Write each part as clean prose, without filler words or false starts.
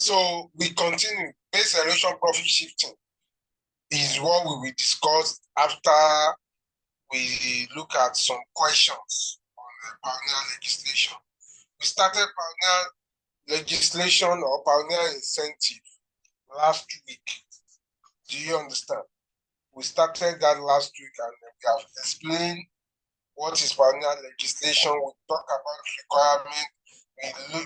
So we continue. Base erosion profit shifting is what we will discuss after we look at some questions on the pioneer legislation. We started pioneer legislation or pioneer incentive last week. Do you understand? We started that last week and we have explained what is pioneer legislation. We talk about requirement. We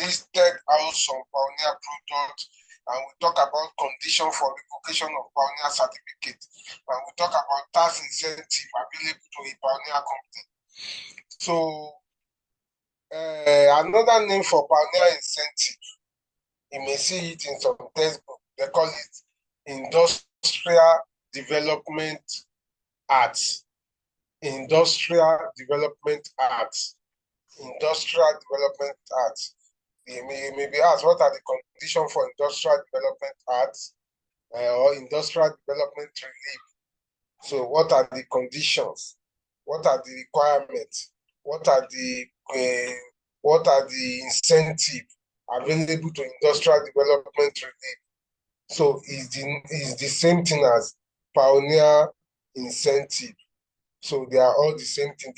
listed out some pioneer products, and we talk about condition for revocation of pioneer certificate, and we talk about tax incentive available to a pioneer company. So another name for pioneer incentive, you may see it in some textbook. They call it Industrial Development Arts. Industrial Development Arts. Industrial Development Arts. You may be asked, what are the conditions for Industrial Development Arts or Industrial Development Relief? So what are the conditions? What are the requirements? What are the incentives available to Industrial Development Relief? So it's the same thing as pioneer incentive. So they are all the same thing.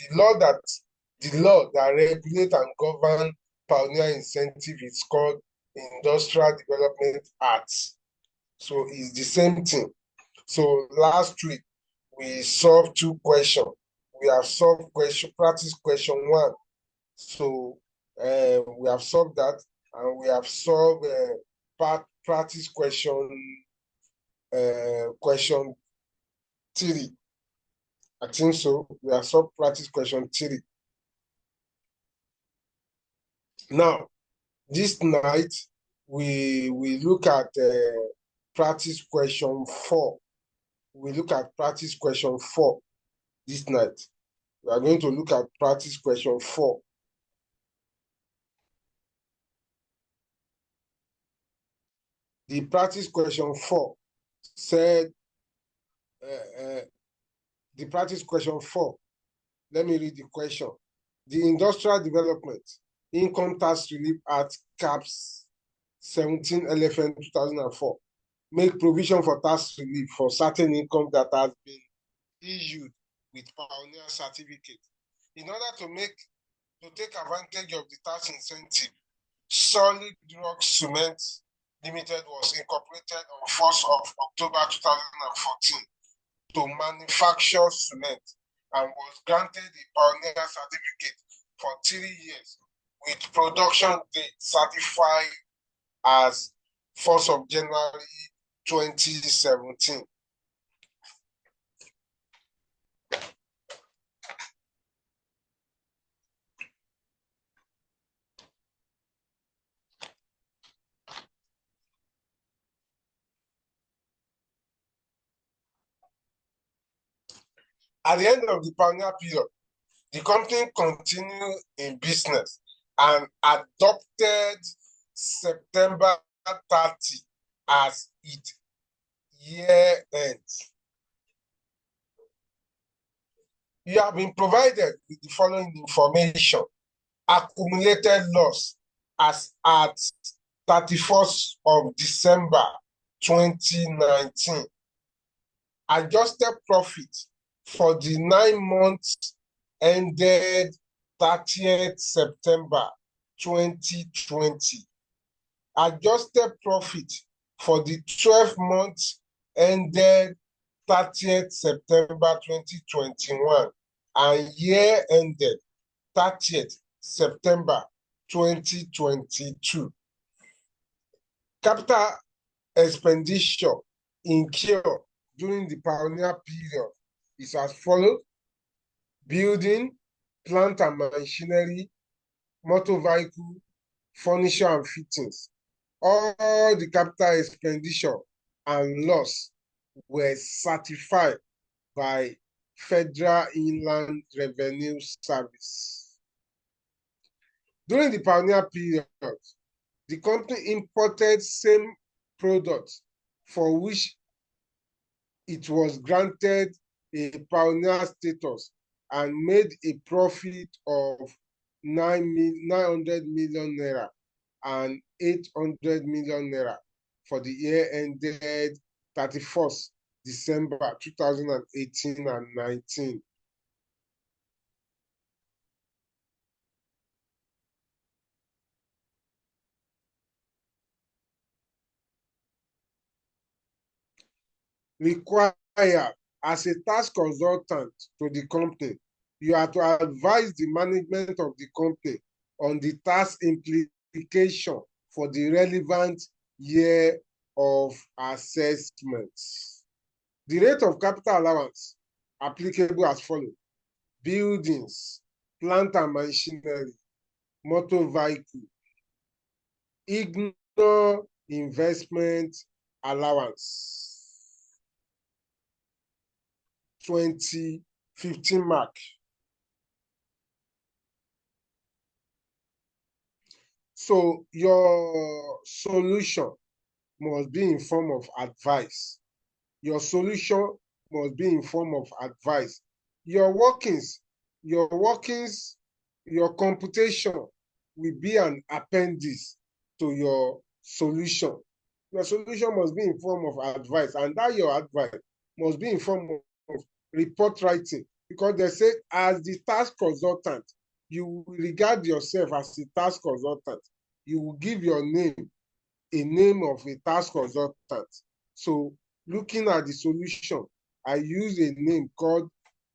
The law that regulate and govern pioneer incentive is called Industrial Development Acts. So it's the same thing. So last week we solved 2 questions. We have solved practice question 1. So we have solved that, and we have solved practice question 3. I think so. We have solved practice question 3. Now, this night, we look at practice question 4. We look at practice question 4 this night. We are going to look at practice question 4. The practice question 4 said, the practice question 4, let me read the question. The Industrial Development Income Tax Relief Act caps 17/11/2004 make provision for tax relief for certain income that has been issued with pioneer certificate. In order to take advantage of the tax incentive, Solid Rock Cement Limited was incorporated on 1st of October 2014 to manufacture cement and was granted a pioneer certificate for 3 years with production date certified as 1st of January 2017. At the end of the pioneer period, the company continued in business and adopted September 30 as its year end. You have been provided with the following information. Accumulated loss as at 31st of December 2019. Adjusted profit for the 9 months ended 30th September 2020. Adjusted profit for the 12 months ended 30th September 2021 and year ended 30th September 2022. Capital expenditure incurred during the pioneer period is as follows: building, plant and machinery, motor vehicle, furniture and fittings. All the capital expenditure and loss were certified by Federal Inland Revenue Service. During the pioneer period, the company imported same products for which it was granted a pioneer status and made a profit of 900 million naira and 800 million naira for the year ended 31st December 2018 and 19. Required as a tax consultant to the company, you are to advise the management of the company on the tax implication for the relevant year of assessment. The rate of capital allowance applicable as follows: buildings, plant and machinery, motor vehicle, ignore investment allowance, 2015 mark. So your solution must be in form of advice. Your solution must be in form of advice. Your workings, your computation will be an appendix to your solution. Your solution must be in form of advice, and that your advice must be in form of report writing, because they say as the tax consultant, you regard yourself as a tax consultant. You will give your name, a name of a tax consultant. So looking at the solution, I use a name called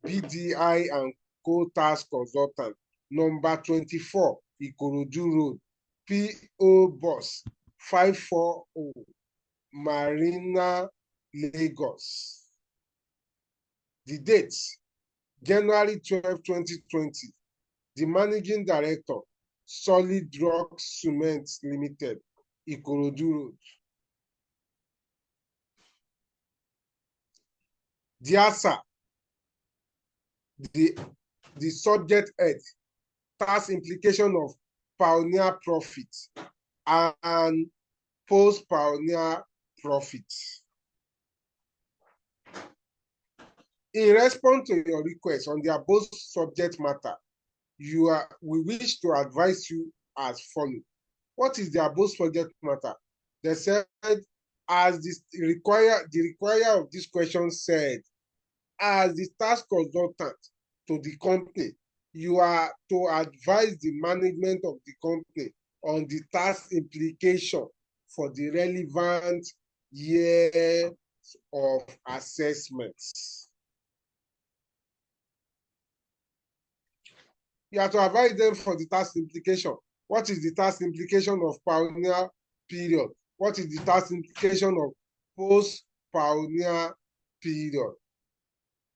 BDI and Co Tax Consultant, number 24, Ikorodu Road, PO Box 540, Marina, Lagos. The date, January 12, 2020. The Managing Director, Solid Rock Cement Limited, Ikorodu Road. Dear sir, the subject head, tax implication of pioneer profit and post-pioneer profit. In response to your request on the above subject matter, we wish to advise you as follows. What is the above subject matter? They said, as the require of this question said, as the tax consultant to the company, you are to advise the management of the company on the tax implication for the relevant year of assessments. You have to advise them for the tax implication. What is the tax implication of pioneer period? What is the tax implication of post-pioneer period?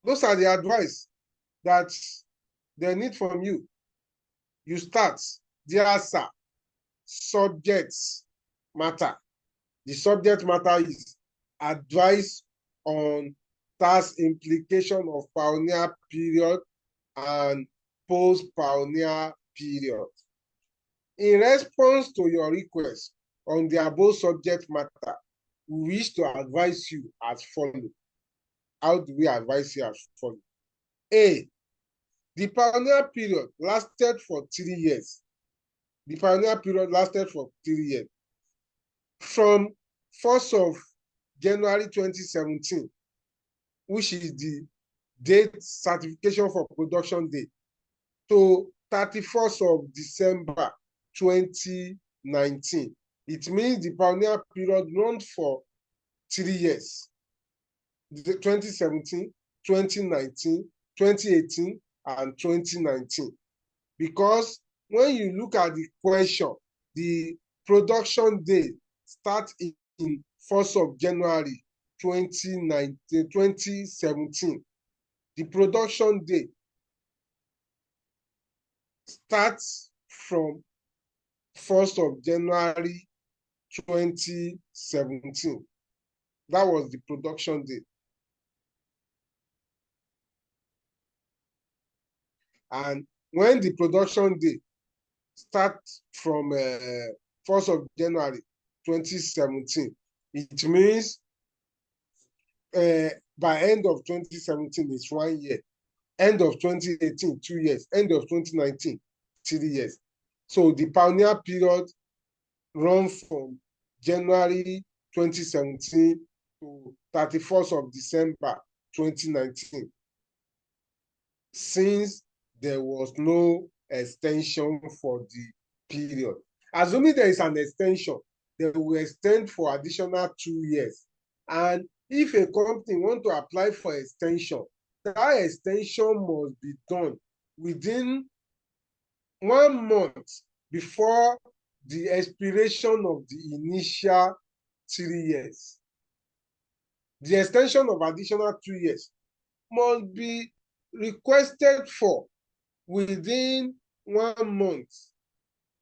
Those are the advice that they need from you. You start, dear sir, subjects matter. The subject matter is advice on tax implication of pioneer period and post-pioneer period. In response to your request on the above subject matter, we wish to advise you as follows. How do we advise you as follows? A, the pioneer period lasted for 3 years. The pioneer period lasted for 3 years. From 1st of January 2017, which is the date certification for production date, to 31st of December 2019. It means the pioneer period run for 3 years. 2017, 2019, 2018, and 2019. Because when you look at the question, the production date starts in 1st of January 2017. The production date starts from 1st of January 2017. That was the production date. And when the production date starts from 1st of January 2017, it means by end of 2017 is 1 year, end of 2018, 2 years, end of 2019, 3 years. So the pioneer period run from January 2017 to 31st of December 2019, since there was no extension for the period. Assuming there is an extension, they will extend for additional 2 years. And if a company want to apply for extension, that extension must be done within 1 month before the expiration of the initial 3 years. The extension of additional 2 years must be requested for within 1 month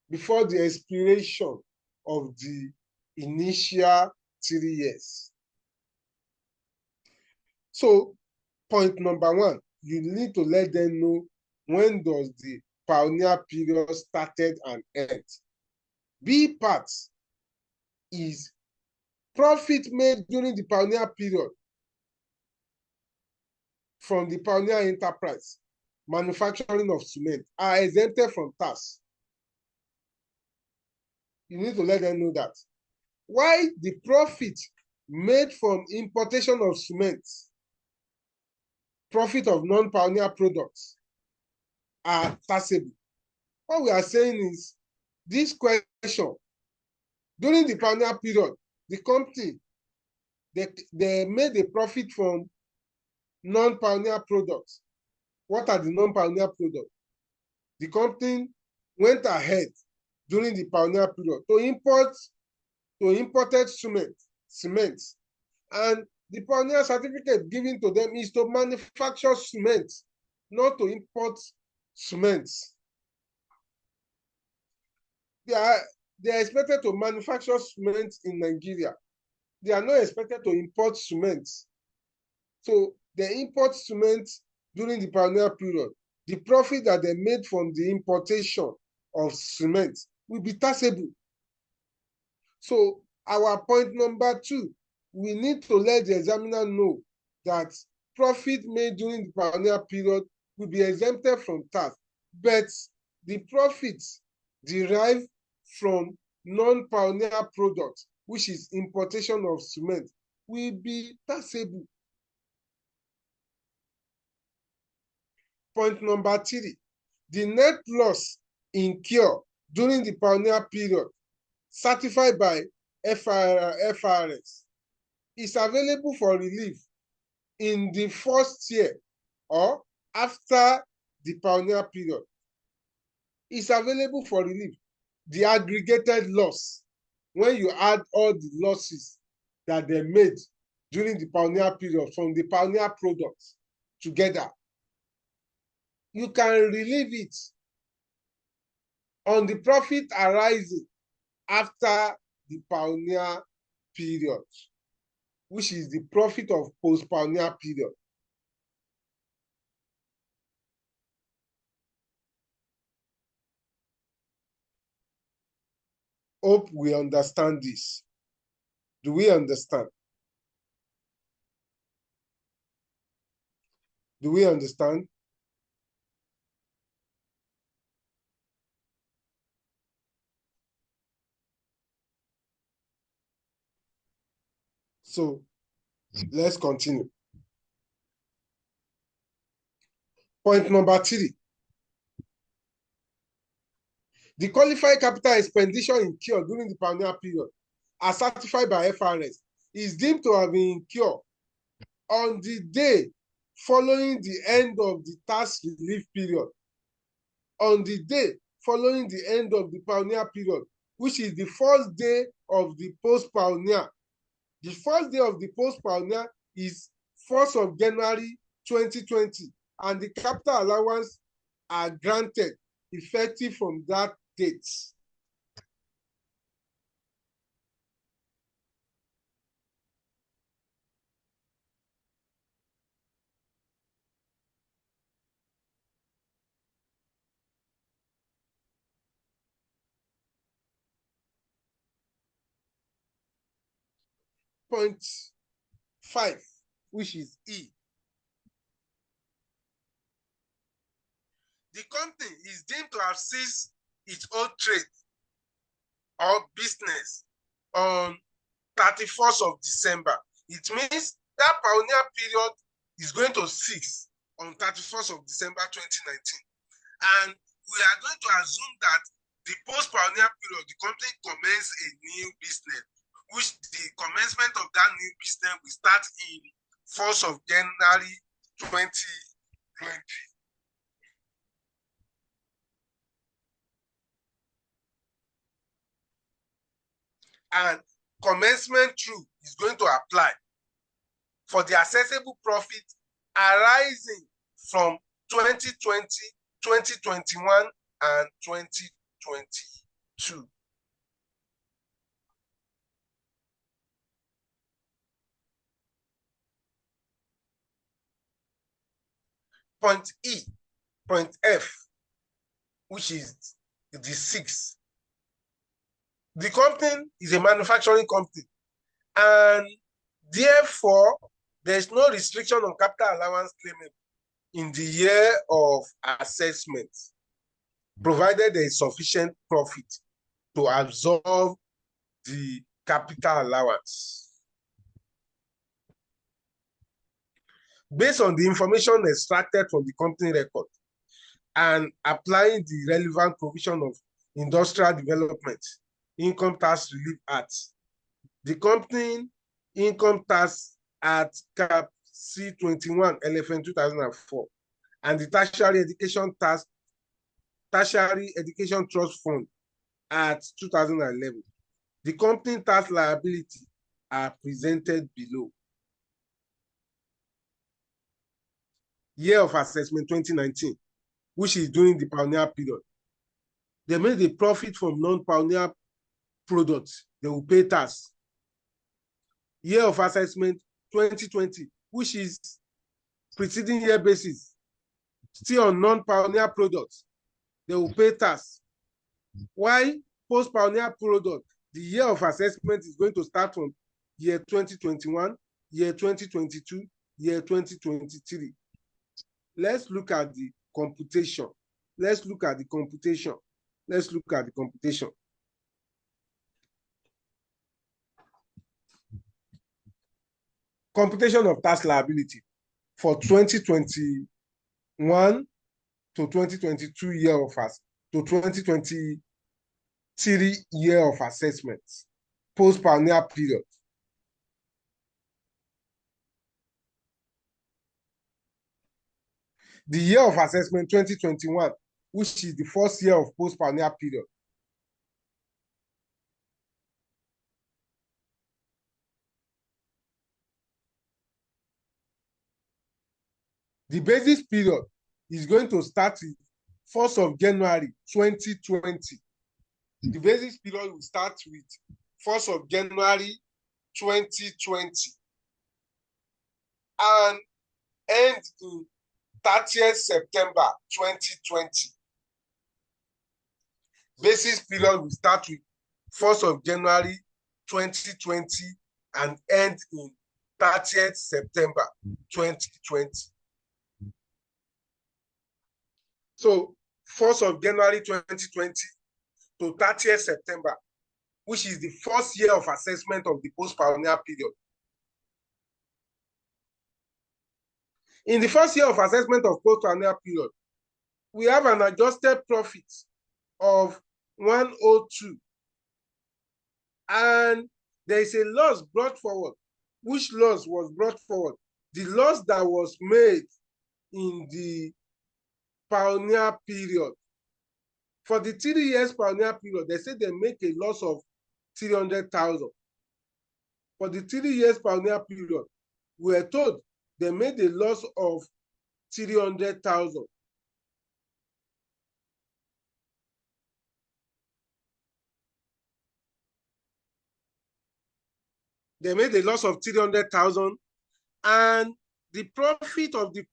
before the expiration of the initial 3 years. So, point number one, you need to let them know when does the pioneer period started and ended. B part is profit made during the pioneer period from the pioneer enterprise, manufacturing of cement, are exempted from tax. You need to let them know that. Why the profit made from importation of cement, profit of non-pioneer products, are taxable. What we are saying is, this question, during the pioneer period, the company, they made a profit from non-pioneer products. What are the non-pioneer products? The company went ahead during the pioneer period to imported cement, and the pioneer certificate given to them is to manufacture cement, not to import cement. They are expected to manufacture cement in Nigeria. They are not expected to import cement. So they import cement during the pioneer period. The profit that they made from the importation of cement will be taxable. So our point number two, we need to let the examiner know that profit made during the pioneer period will be exempted from tax, but the profits derived from non-pioneer products, which is importation of cement, will be taxable. Point number three, the net loss incurred during the pioneer period, certified by FRS, is available for relief in the first year or after the pioneer period. It's available for relief. The aggregated loss, when you add all the losses that they made during the pioneer period from the pioneer products together, you can relieve it on the profit arising after the pioneer period, which is the profit of post-pioneer period. Hope we understand this. Do we understand? Do we understand? So let's continue. Point number three. The qualified capital expenditure incurred during the pioneer period, as certified by FRS, is deemed to have been incurred on the day following the end of the tax relief period. On the day following the end of the pioneer period, which is the first day of the post-pioneer. The first day of the post-pioneer is 1st of January 2020, and the capital allowance are granted effective from that date. Point 5, which is E. The company is deemed to have ceased its own trade or business on 31st of December, it means that pioneer period is going to cease on 31st of December 2019. And we are going to assume that the post-pioneer period, the company commences a new business, which the commencement of that new business will start in 1st of January 2020. And commencement true is going to apply for the assessable profit arising from 2020, 2021, and 2022. Point E, point F, which is the 6th. The company is a manufacturing company, and therefore there is no restriction on capital allowance claiming in the year of assessment, provided there is sufficient profit to absorb the capital allowance. Based on the information extracted from the company record and applying the relevant provision of Industrial Development Income Tax Relief Act, the company Income Tax Act Cap C21 LFN 2004 and the Tertiary Education Trust Fund Act 2011. The company tax liability are presented below. Year of assessment 2019, which is during the pioneer period. They made a profit from non-pioneer products. They will pay tax. Year of assessment 2020, which is preceding year basis, still on non-pioneer products. They will pay tax. Why post-pioneer product? The year of assessment is going to start from year 2021, year 2022, year 2023. Let's look at the computation. Computation of tax liability for 2021 to 2022 year of to 2023 year of assessment, post-pioneer period. The year of assessment 2021, which is the first year of post-pioneer period. The basis period is going to start with 1st of January 2020. The basis period will start with 1st of January 2020 and end in 30th September 2020. Basis period will start with 1st of January 2020 and end in 30th September 2020. So 1st of January 2020 to 30th September, which is the first year of assessment of the post-pioneer period. In the first year of assessment of post-pioneer period, we have an adjusted profit of 102. And there is a loss brought forward. Which loss was brought forward? The loss that was made in the pioneer period. For the 3 years pioneer period, they say they make a loss of 300,000. For the 3 years pioneer period, we were told they made a loss of 300,000. They made a loss of 300,000, and the profit of the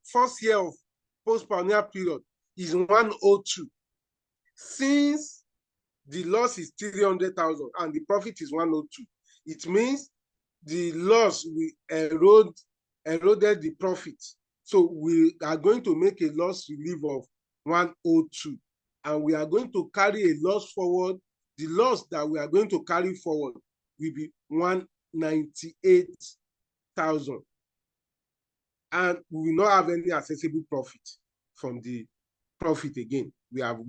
first year of post-pioneer period is 102. Since the loss is 300,000 and the profit is 102, it means the loss will eroded the profit. So we are going to make a loss relief of 102. and we are going to carry a loss forward. The loss that we are going to carry forward will be 198,000. And we will not have any accessible profit from the profit again. We have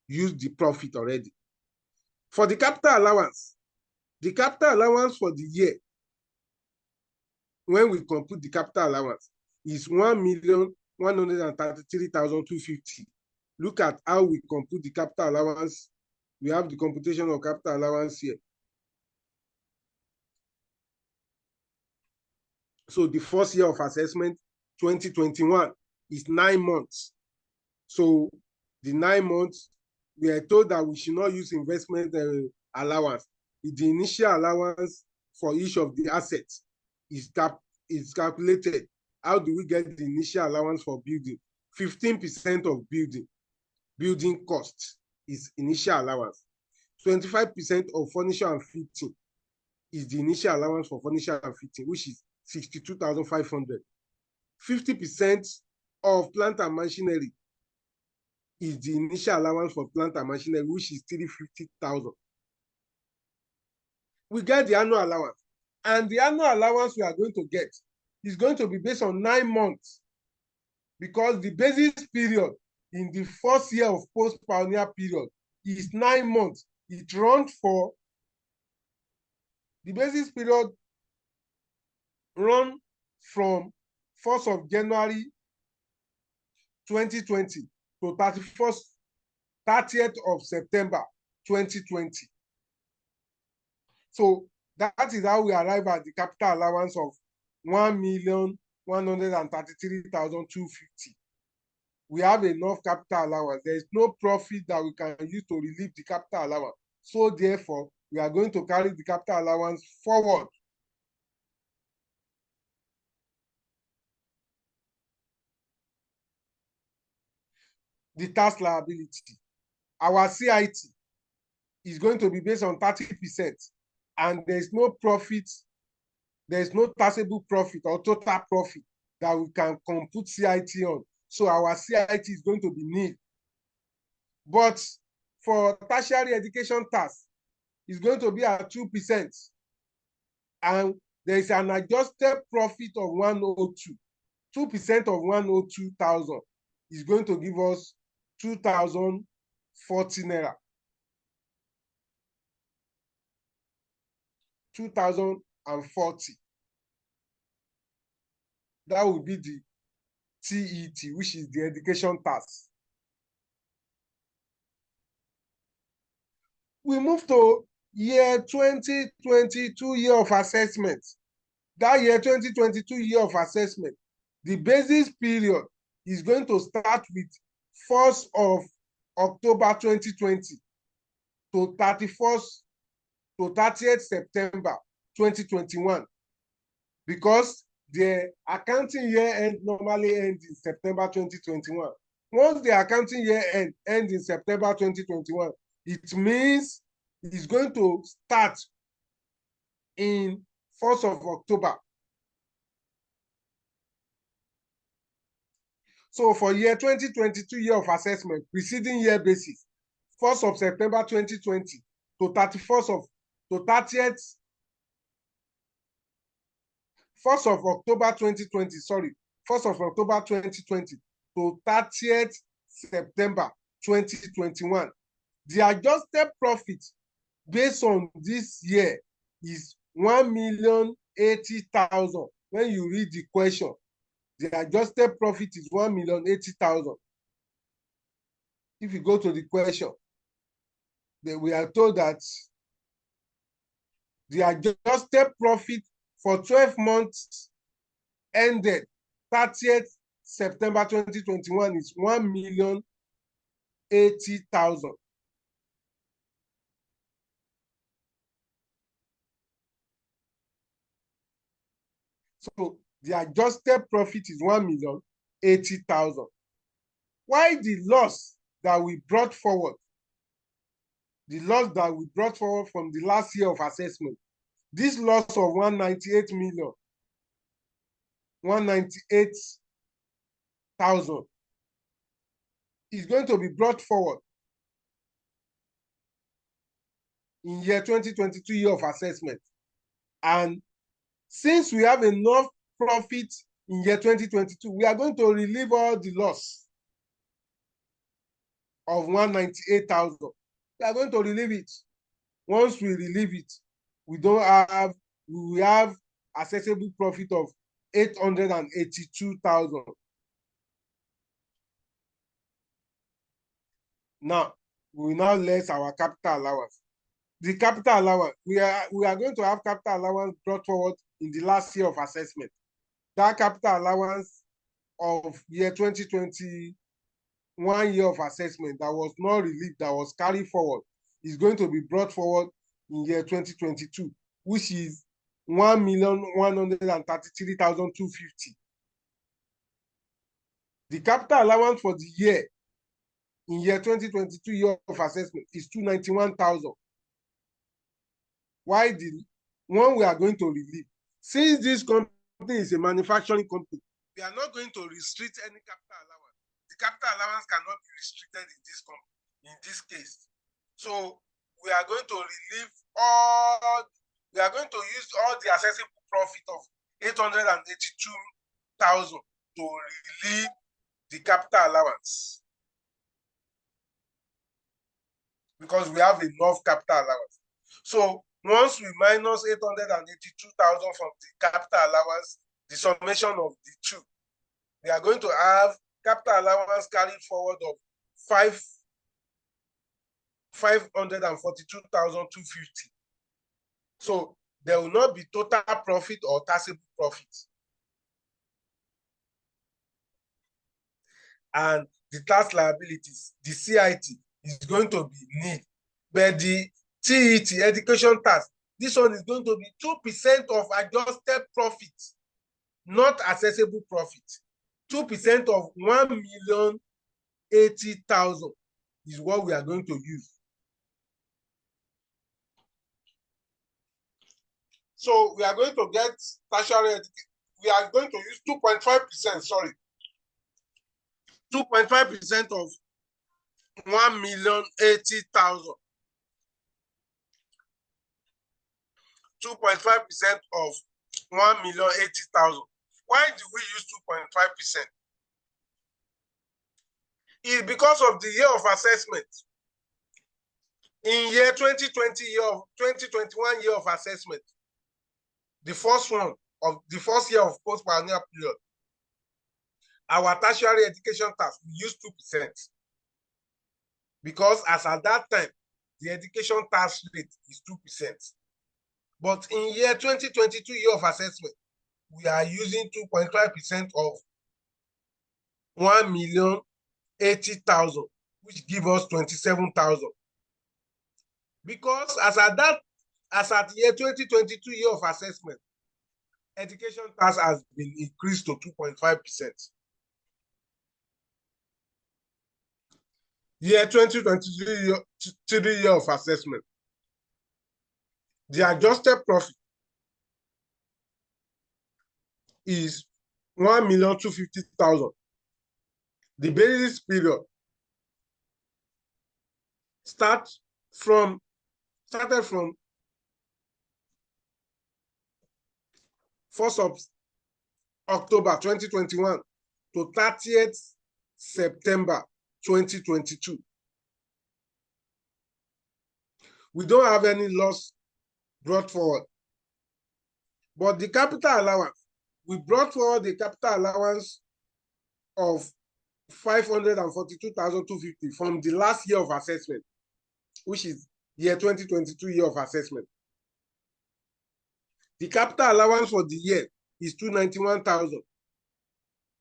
used the profit already. For the capital allowance for the year, when we compute the capital allowance, is 1,133,250. Look at how we compute the capital allowance. We have the computation of capital allowance here. So the first year of assessment, 2021, is 9 months. So the 9 months, we are told that we should not use investment allowance. The initial allowance for each of the assets is calculated. How do we get the initial allowance for building? 15% of building cost is initial allowance. 25% of furniture and fitting is the initial allowance for furniture and fitting, which is 62,500. 50% of plant and machinery is the initial allowance for plant and machinery, which is 350,000. We get the annual allowance, and the annual allowance we are going to get is going to be based on 9 months, because the basis period in the first year of post-pioneer period is 9 months. It runs for the basis period run from 1st of January 2020 to 30th of September 2020. So that is how we arrive at the capital allowance of 1,133,250. We have enough capital allowance. There is no profit that we can use to relieve the capital allowance. So therefore, we are going to carry the capital allowance forward. The tax liability. Our CIT is going to be based on 30%, and there's no profit, there's no taxable profit or total profit that we can compute CIT on. So our CIT is going to be nil. But for tertiary education tax, it's going to be at 2%. And there is an adjusted profit of 102. 2% of 102,000 is going to give us 2,040 naira. 2,040. That will be the TET, which is the education tax. We move to year 2022 year of assessment. That year 2022 year of assessment, the basis period is going to start with 1st of October 2020 to 30th September 2021, because the accounting year end normally ends in September 2021. Once the accounting year ends in September 2021, it means it's going to start in 1st of October. So for year 2022 year of assessment, preceding year basis, 1st of September 2020 to 1st of October 2020, 1st of October 2020 to 30th September 2021. The adjusted profit based on this year is 1,080,000. When you read the question, the adjusted profit is 1,080,000. If you go to the question, then we are told that the adjusted profit for 12 months ended 30th September 2021 is 1,080,000. So the adjusted profit is 1,080,000. Why the loss that we brought forward? The loss that we brought forward from the last year of assessment, this loss of 198,000 is going to be brought forward in year 2022 year of assessment. And since we have enough profit in year 2022, we are going to relieve all the loss of 198,000. We are going to relieve it. Once we relieve it, we have accessible profit of 882,000. Now, we will now less our capital allowance. The capital allowance, we are going to have capital allowance brought forward in the last year of assessment. That capital allowance of year 2021 year of assessment that was not relieved, that was carried forward, is going to be brought forward in year 2022, which is 1,133,250. The capital allowance for the year in year 2022 year of assessment is 291,000. Why the one we are going to relieve? Since this company is a manufacturing company, we are not going to restrict any capital allowance. The capital allowance cannot be restricted in this company, in this case. So we are going to relieve we are going to use all the accessible profit of 882,000 to relieve the capital allowance, because we have enough capital allowance. So once we minus 882,000 from the capital allowance, the summation of the two, we are going to have capital allowance carried forward of 542,250. So there will not be total profit or taxable profit. And the tax liabilities, the CIT, is going to be nil. But the TET, education tax, this one is going to be 2% of adjusted profit, not accessible profit. 2% of 1,080,000 is what we are going to use. So we are going to get tertiary education. We are going to use 2.5%, sorry. 2.5% of 1,080,000. 2.5% of 1,080,000. Why do we use 2.5%? It's because of the year of assessment. In year 2020 year of 2021 year of assessment, the first year of post-pioneer period, our tertiary education tax, we use 2%. Because as at that time, the education tax rate is 2%. But in year 2022 year of assessment, we are using 2.5% of 1,080,000, which gives us 27,000. Because as at year 2022 year of assessment, education tax has been increased to 2.5%. Year 2023 year of assessment, the adjusted profit is 1,250,000. The basis period started from 1st of October 2021 to 30th September 2022. We don't have any loss brought forward. But the capital allowance, we brought forward the capital allowance of 542,250 from the last year of assessment, which is year 2022 year of assessment. The capital allowance for the year is 291,000.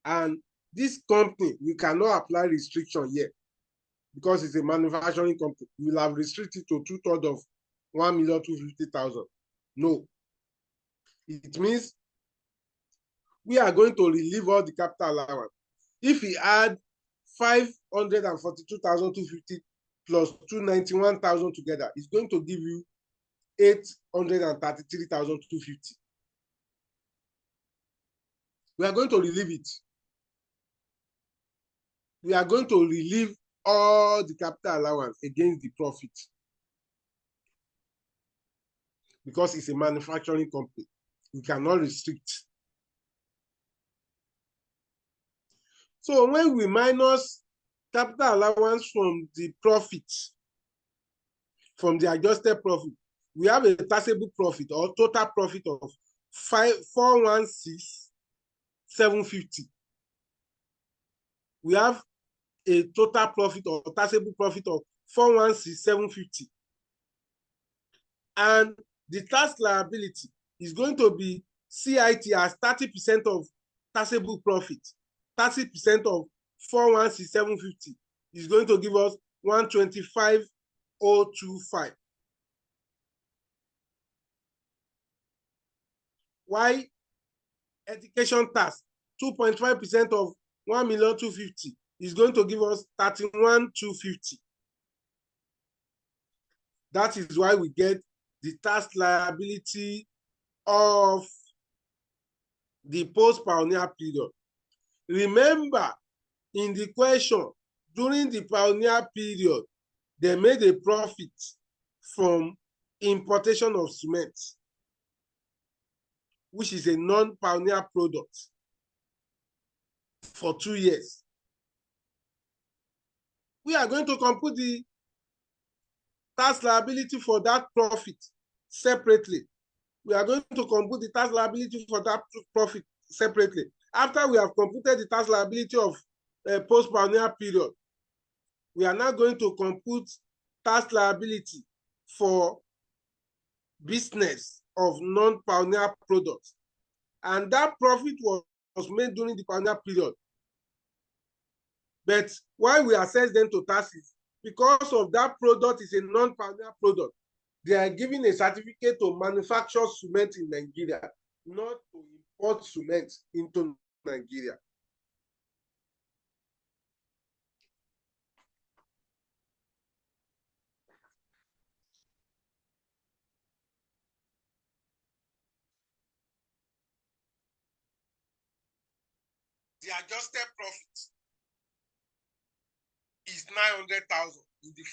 And this company, we cannot apply restriction here because it's a manufacturing company. We will have restricted to 2/3 of 1,250,000. No. It means we are going to relieve all the capital allowance. If we add 542,250 plus 291,000 together, it's going to give you 833,250. We are going to relieve it. We are going to relieve all the capital allowance against the profit because it's a manufacturing company. We cannot restrict. So when we minus capital allowance from the profit, from the adjusted profit, we have a taxable profit or total profit of 416,750. We have a total profit or taxable profit of 416,750. And the tax liability is going to be CIT as 30% of taxable profit. 30% of 416,750 is going to give us 125,025. Why education tax 2.5% of 1,250,000 is going to give us 31,250. That is why we get the tax liability of the post-pioneer period. Remember, in the question, during the pioneer period, they made a profit from importation of cement, which is a non-pioneer product, for 2 years. We are going to compute the tax liability for that profit separately. We are going to compute the tax liability for that profit separately. After we have computed the tax liability of post-pioneer period, we are now going to compute tax liability for business of non-pioneer products. And that profit was made during the pioneer period. But why we assess them to taxes? Because of that product is a non-pioneer product. They are giving a certificate to manufacture cement in Nigeria, not to import cement into Nigeria. The adjusted profit is 900,000 in the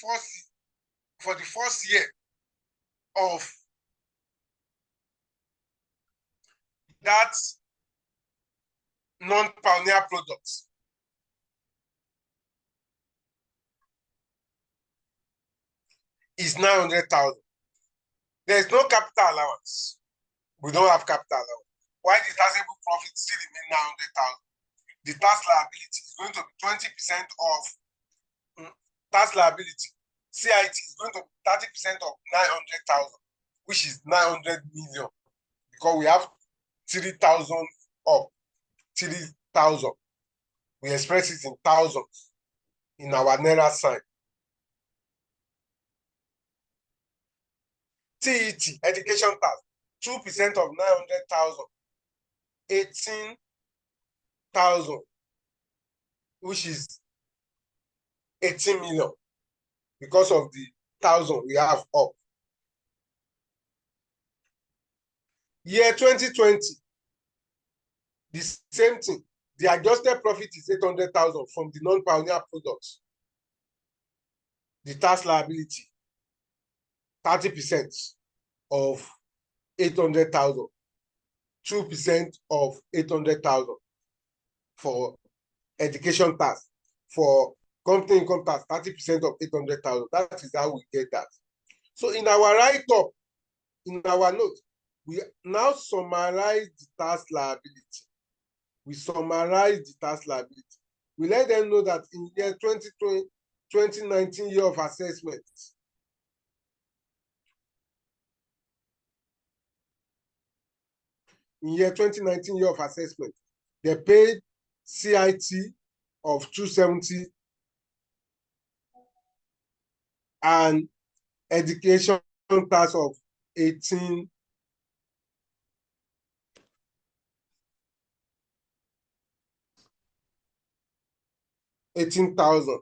for the first year of that non-pioneer products. Is 900,000. There is no capital allowance. We don't have capital allowance. Why the taxable profit still remain 900,000? The tax liability is going to be 20% of tax liability. CIT is going to be 30% of 900,000, which is 900 million, because we have 3,000 up, 3,000. We express it in thousands in our Naira sign. TET, education tax, 2% of 900,000, 18,000, which is 18 million, because of the 1,000 we have up. Year 2020, the same thing. The adjusted profit is 800,000 from the non-pioneer products. The tax liability, 30% of 800,000, 2% of 800,000 for education tax. For company income tax, 30% of 800,000. That is how we get that. So in our write-up, in our note, we now summarize the tax liability. We summarize the tax liability. We let them know that in year 2020, 2019 year of assessment, in year 2019 year of assessment, they paid CIT of 270 and education tax of 18,000.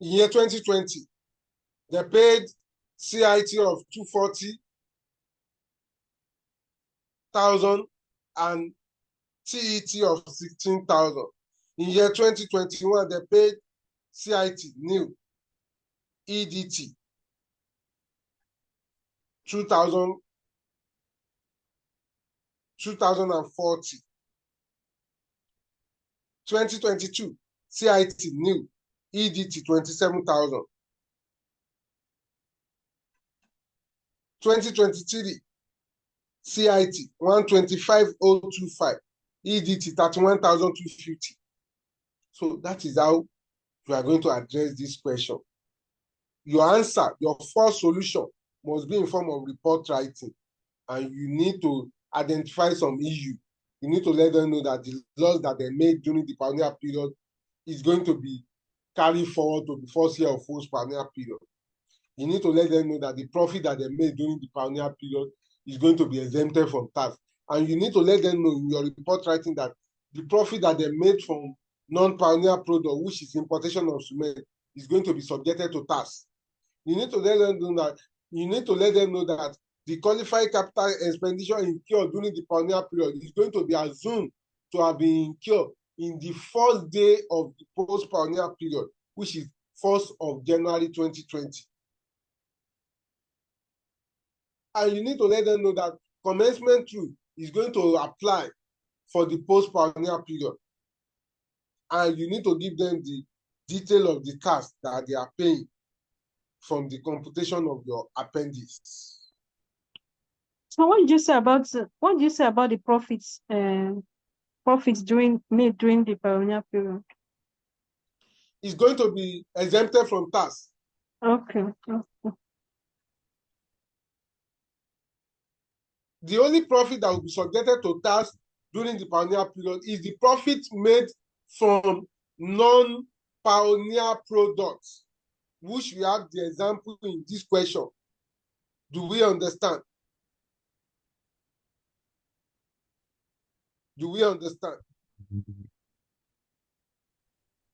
In year 2020, they paid CIT of 240,000 and TET of 16,000. In year 2021, they paid CIT new EDT 2,040. 2022, CIT new EDT 27,000. 2023, CIT 125,025, EDT 31,250. So that is how you are going to address this question. Your answer, your first solution must be in form of report writing, and you need to identify some issue. You need to let them know that the loss that they made during the pioneer period is going to be carried forward to the first year of post-pioneer period. You need to let them know that the profit that they made during the pioneer period is going to be exempted from tax. And you need to let them know in your report writing that the profit that they made from non-pioneer product, which is importation of cement, is going to be subjected to tax. You need to let them know that the qualified capital expenditure incurred during the pioneer period is going to be assumed to have been incurred in the first day of the post-pioneer period, which is 1st of January 2020. And you need to let them know that commencement rule is going to apply for the post-pioneer period. And you need to give them the detail of the tax that they are paying from the computation of your appendix. So what did you say about the profits made during the pioneer period? It's going to be exempted from tax. Okay. The only profit that will be subjected to tax during the pioneer period is the profit made from non-pioneer products, which we have the example in this question. Do we understand? Do we understand?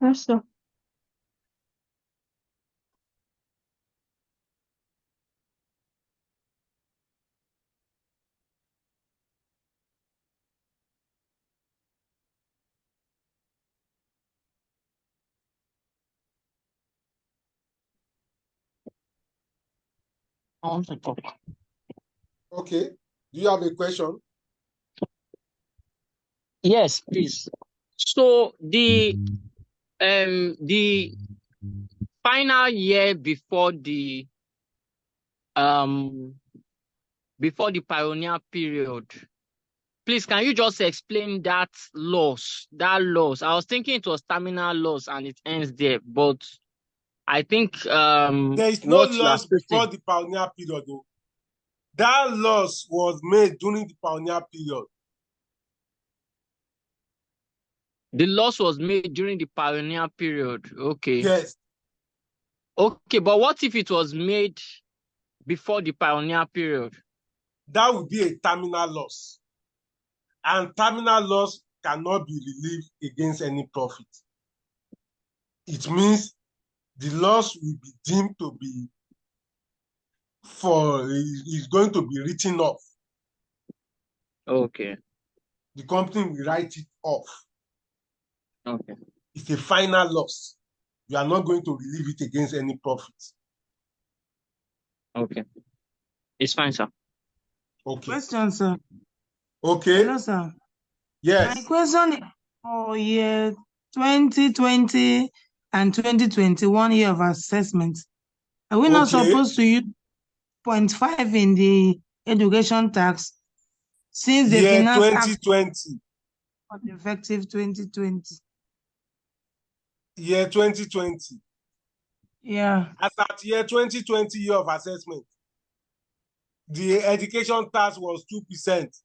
Yes, sir. Okay. Do you have a question? Yes, please. So the final year before the pioneer period, please, can you just explain that loss? I was thinking it was terminal loss and it ends there, but I think there is no loss before the pioneer period, though. That loss was made during the pioneer period. The loss was made during the pioneer period. Okay. Yes. Okay, but what if it was made before the pioneer period? That would be a terminal loss. And terminal loss cannot be relieved against any profit. It means the loss will be deemed to be is going to be written off. Okay. The company will write it off. Okay. It's a final loss. You are not going to relieve it against any profit. Okay. It's fine, sir. Okay. Question, sir. Okay. Hello, sir. Yes. My question is for year 2020 and 2021 year of assessment. Are we not supposed to use 0.5 in the education tax since the year finance 2020 act was effective 2020? Year 2020. Yeah. As at year 2020 year of assessment, the education tax was 2%.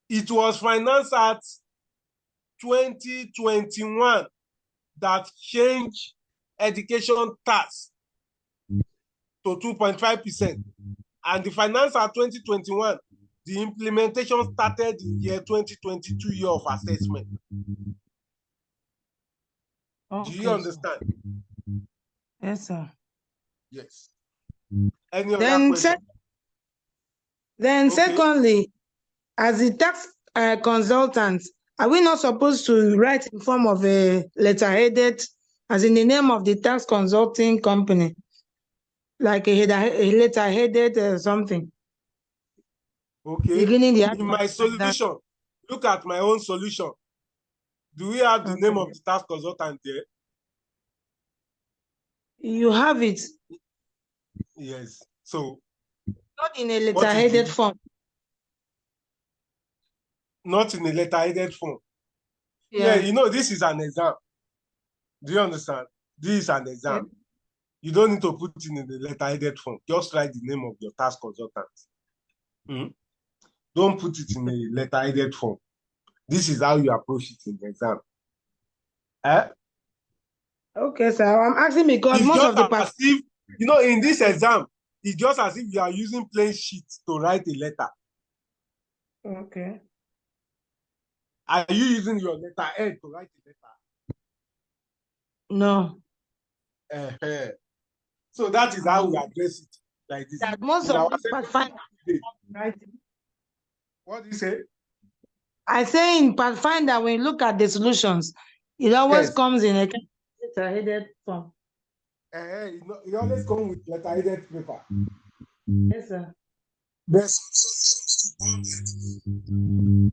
It was Finance Act 2021 that changed education tax to 2.5%. And the Finance Act 2021, the implementation started in year 2022 year of assessment. Okay, do you understand? Yes, sir. Yes. Any other Then, question? then Okay. secondly, as a tax consultant, are we not supposed to write in form of a letter-headed, as in the name of the tax consulting company, like a letter-headed something, Okay. beginning the In my advert like that? solution, look at my own solution. Do we have the Okay. name of the tax consultant there? You have it, Yes. So not in a what is letter-headed the, form. not in a letter-headed form? Yeah, Yeah. you know, this is an exam. Do you understand? This is an exam. Yeah. You don't need to put it in the letter-headed form. Just write the name of your tax consultant. Don't put it in a letter-headed form. This is how you approach it in the exam. Okay, sir. I'm asking because It's most just of the as if, you know, in this exam, it's just as if you are using plain sheets to write a letter. Okay. Are you using your letter head to write a No. letter? So that is how we address it like this. That most In of our the Pathfinder, right? what do you say? I say in Pathfinder, when you look at the solutions, it always Yes. comes in a letter-headed form. It always comes with letter-headed paper. Yes, sir. There's some solutions.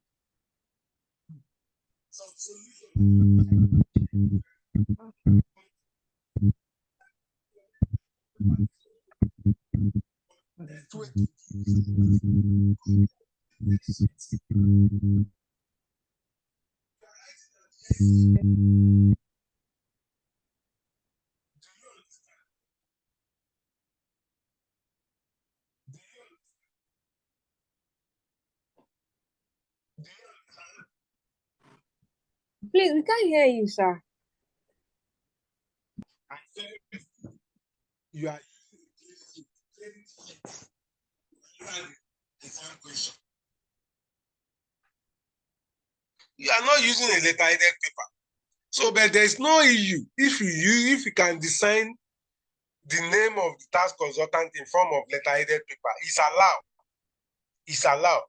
Please, we can't hear you, sir. You are not using a letter-headed paper. So, but there's no issue if you can design the name of the tax consultant in form of letter-headed paper. It's allowed. It's allowed.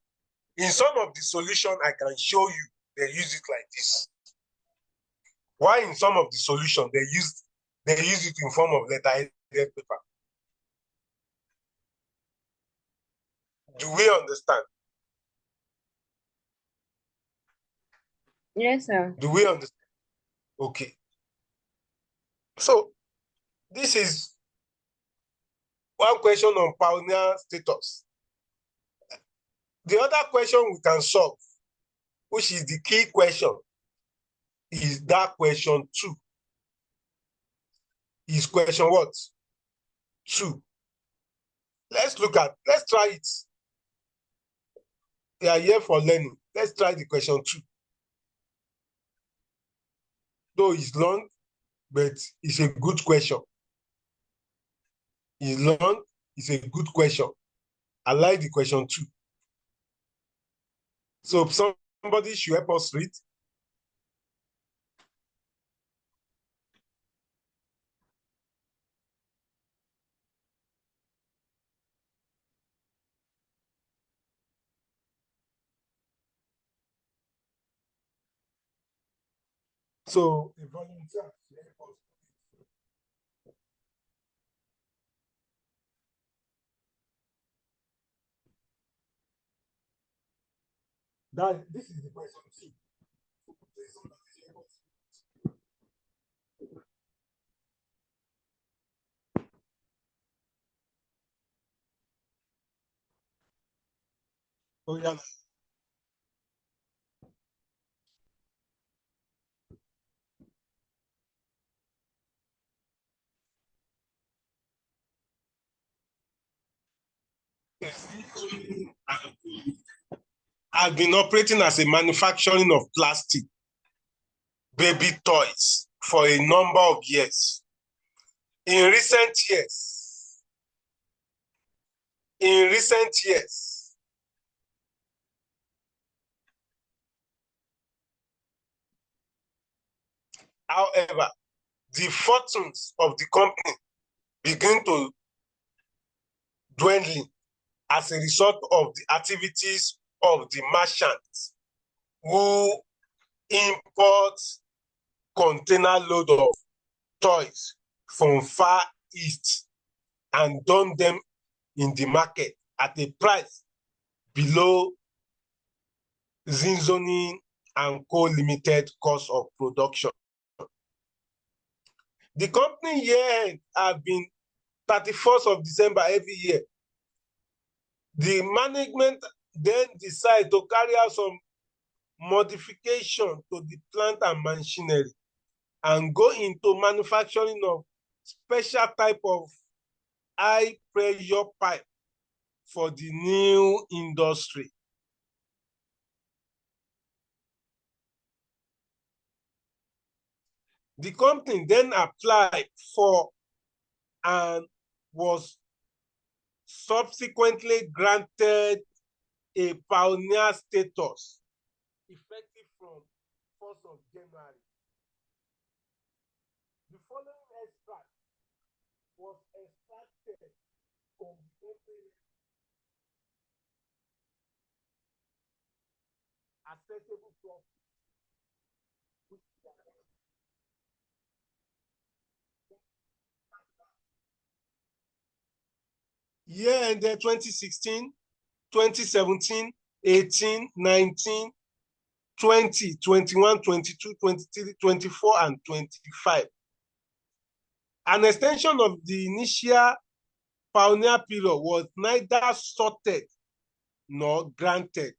In some of the solution, I can show you they use it like this. Why in some of the solution they use it in form of letter-headed paper? Do we understand? Yes, sir. Do we understand? Okay. So this is one question on pioneer status. The other question we can solve, which is the key question, is that question 2. Is question what? 2. Let's try it. We are here for learning. Let's try the question 2. Though it's long, but it's a good question. It's long, it's a good question. I like the question 2. So somebody should help us read. So a volunteer should help us. This is the question 2. Oh, yeah. I've been operating as a manufacturing of plastic baby toys for a number of years. In recent years, however, the fortunes of the company begin to dwindling as a result of the activities of the merchants who import container load of toys from far east and dump them in the market at a price below Zinzoni and Co. Limited cost of production. The company year-end have been 31st of December every year. The management then decide to carry out some modification to the plant and machinery and go into manufacturing of special type of high pressure pipe for the new industry. The company then applied for and was subsequently granted a pioneer status effective from 1st of January. The following extract was extracted from the company accessible profit. Year ended 2016, 2017, 18, 19, 20, 21, 22, 23, 24, and 25. An extension of the initial pioneer period was neither sorted nor granted.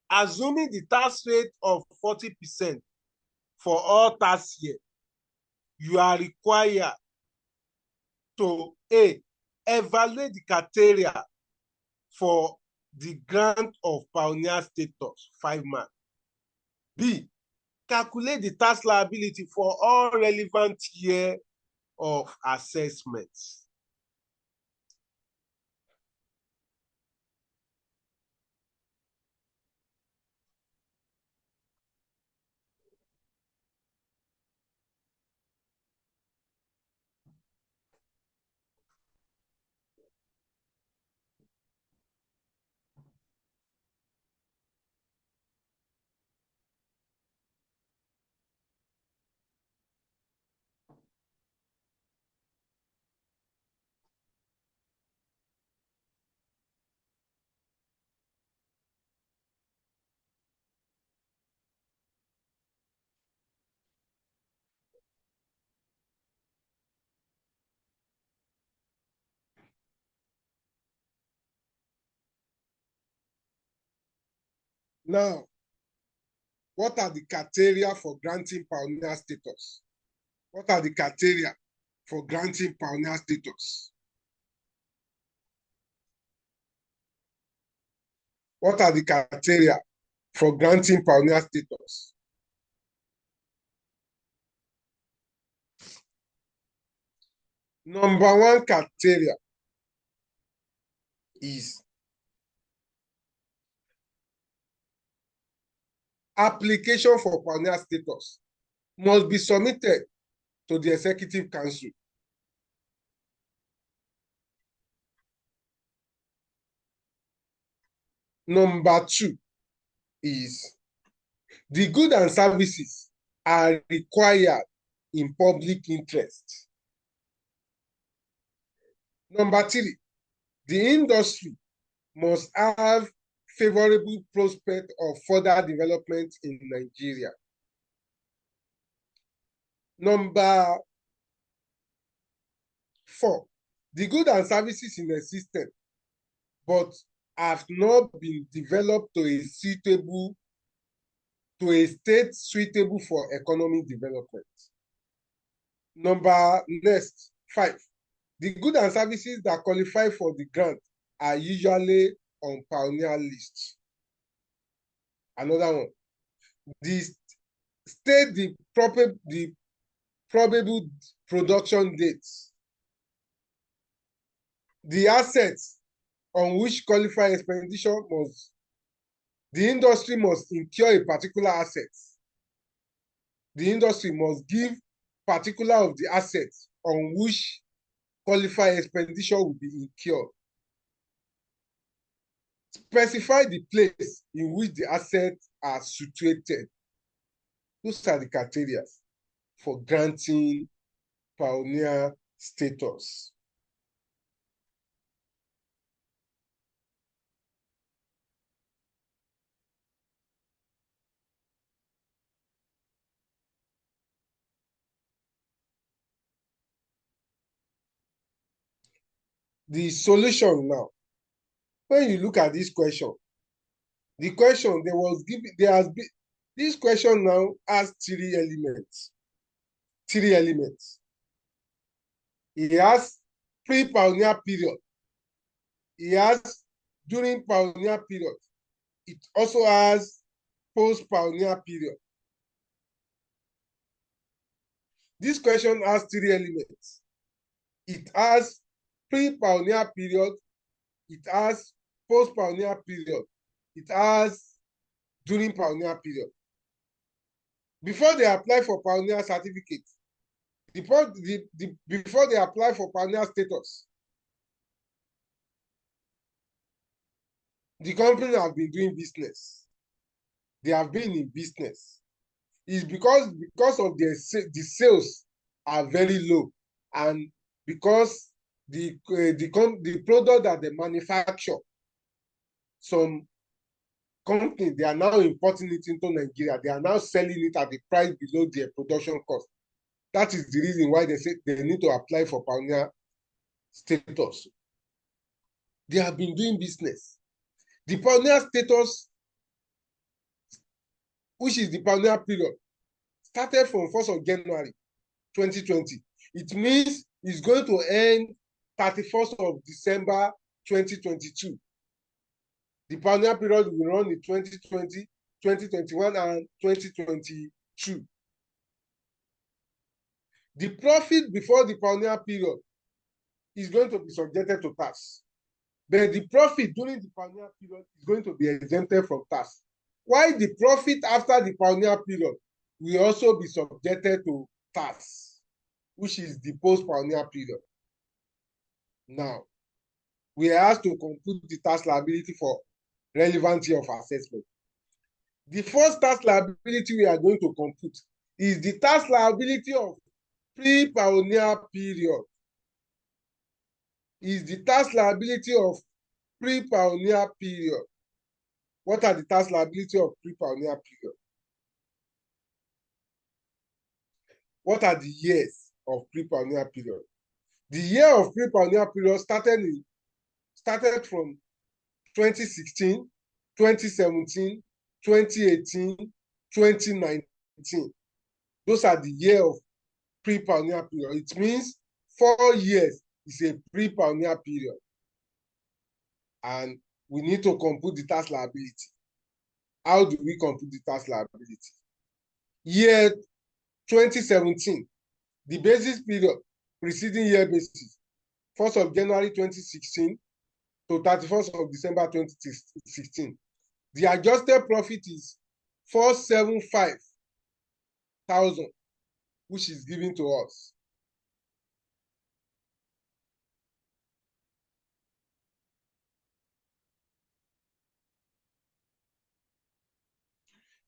Assuming the tax rate of 40% for all tax years, you are required to A, evaluate the criteria for the grant of pioneer status, 5 marks. B, calculate the tax liability for all relevant year of assessments. Now, what are the criteria for granting pioneer status? What are the criteria for granting pioneer status? What are the criteria for granting pioneer status? Number one criteria is application for pioneer status must be submitted to the Executive Council. Number two is the goods and services are required in public interest. Number three, the industry must have favorable prospect of further development in Nigeria. Number four, the goods and services in the system, but have not been developed to a state suitable for economic development. Next, 5, the goods and services that qualify for the grant are usually on pioneer lists. Another one, state the probable production dates. The assets on which qualified expenditure the industry must incur a particular asset. The industry must give particular of the assets on which qualified expenditure will be incurred. Specify the place in which the assets are situated. Those are the criteria for granting pioneer status. The solution now, when you look at this question, the question there was given, there has been, this question now has three elements. Three elements. It has pre-pioneer period. It has during pioneer period. It also has post-pioneer period. This question has three elements. It has pre-pioneer period. It has post-pioneer period. It has during pioneer period. Before they apply for pioneer certificate, before they apply for pioneer status, the company have been doing business. They have been in business. It's because of the sales are very low, and because the product that they manufacture, some company, they are now importing it into Nigeria. They are now selling it at the price below their production cost. That is the reason why they say they need to apply for pioneer status. They have been doing business. The pioneer status, which is the pioneer period, started from 1st of January 2020. It means it's going to end 31st of December 2022. The pioneer period will run in 2020, 2021, and 2022. The profit before the pioneer period is going to be subjected to tax. But the profit during the pioneer period is going to be exempted from tax. While the profit after the pioneer period will also be subjected to tax, which is the post-pioneer period. Now, we are asked to compute the tax liability for relevant year of assessment. The first tax liability we are going to compute is the tax liability of pre-pioneer period. Is the tax liability of pre-pioneer period. What are the tax liability of pre-pioneer period? What are the years of pre-pioneer period? The year of pre-pioneer period started from 2016, 2017, 2018, 2019. Those are the year of pre-pioneer period. It means 4 years is a pre-pioneer period. And we need to compute the tax liability. How do we compute the tax liability? Year 2017, the basis period, preceding year basis, 1st of January 2016 to 31st of December 2016. The adjusted profit is 475,000, which is given to us.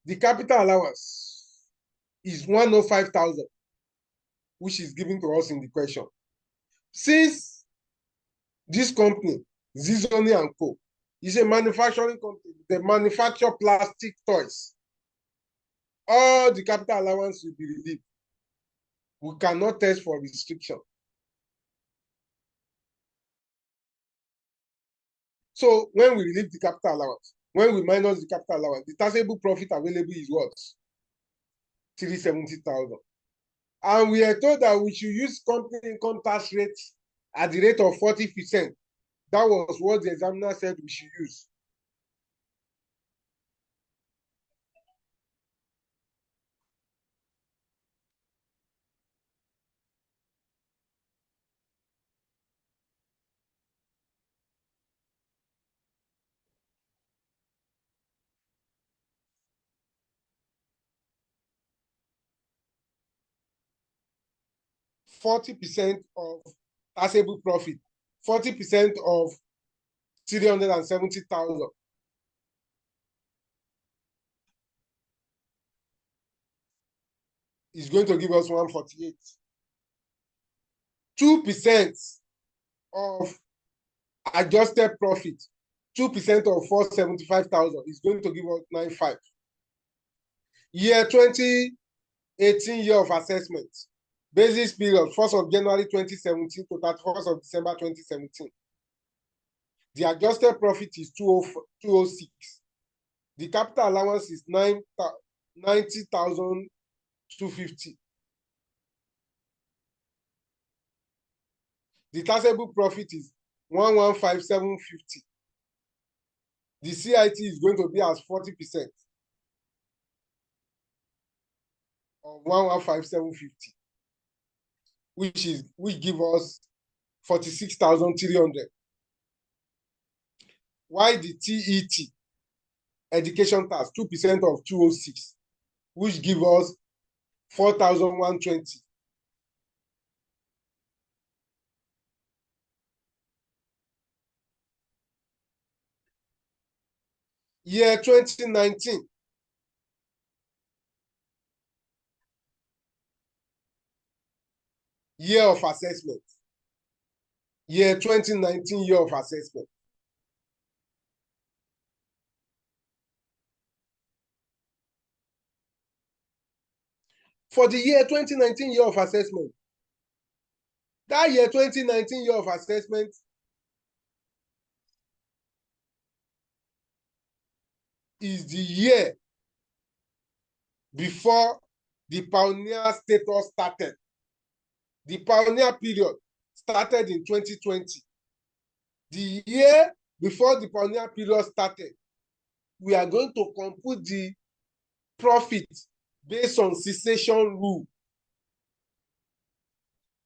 The capital allowance is 105,000, which is given to us in the question. Since this company, Zizoni & Co., is a manufacturing company, they manufacture plastic toys, all the capital allowance will be relieved. We cannot test for restriction. So when we relieve the capital allowance, when we minus the capital allowance, the taxable profit available is what? 370,000. And we are told that we should use company income tax rate at the rate of 40%. That was what the examiner said we should use. %40 of taxable profit, 40% of 370,000. Is going to give us 148. 2% of adjusted profit, 2% of 475,000 is going to give us 95. Year 2018 year of assessment. Basis period, 1st of January 2017 to 31st of December 2017. The adjusted profit is 206. The capital allowance is 90,250. The taxable profit is 115,750. The CIT is going to be as 40% of 115,750, which give us 46,300. Why the TET, education tax, 2% of 206, which give us 4,120. Year 2019. Year of assessment. Year 2019 year of assessment. For the year 2019 year of assessment, that year 2019 year of assessment is the year before the pioneer status started. The pioneer period started in 2020. The year before the pioneer period started, we are going to compute the profit based on cessation rule.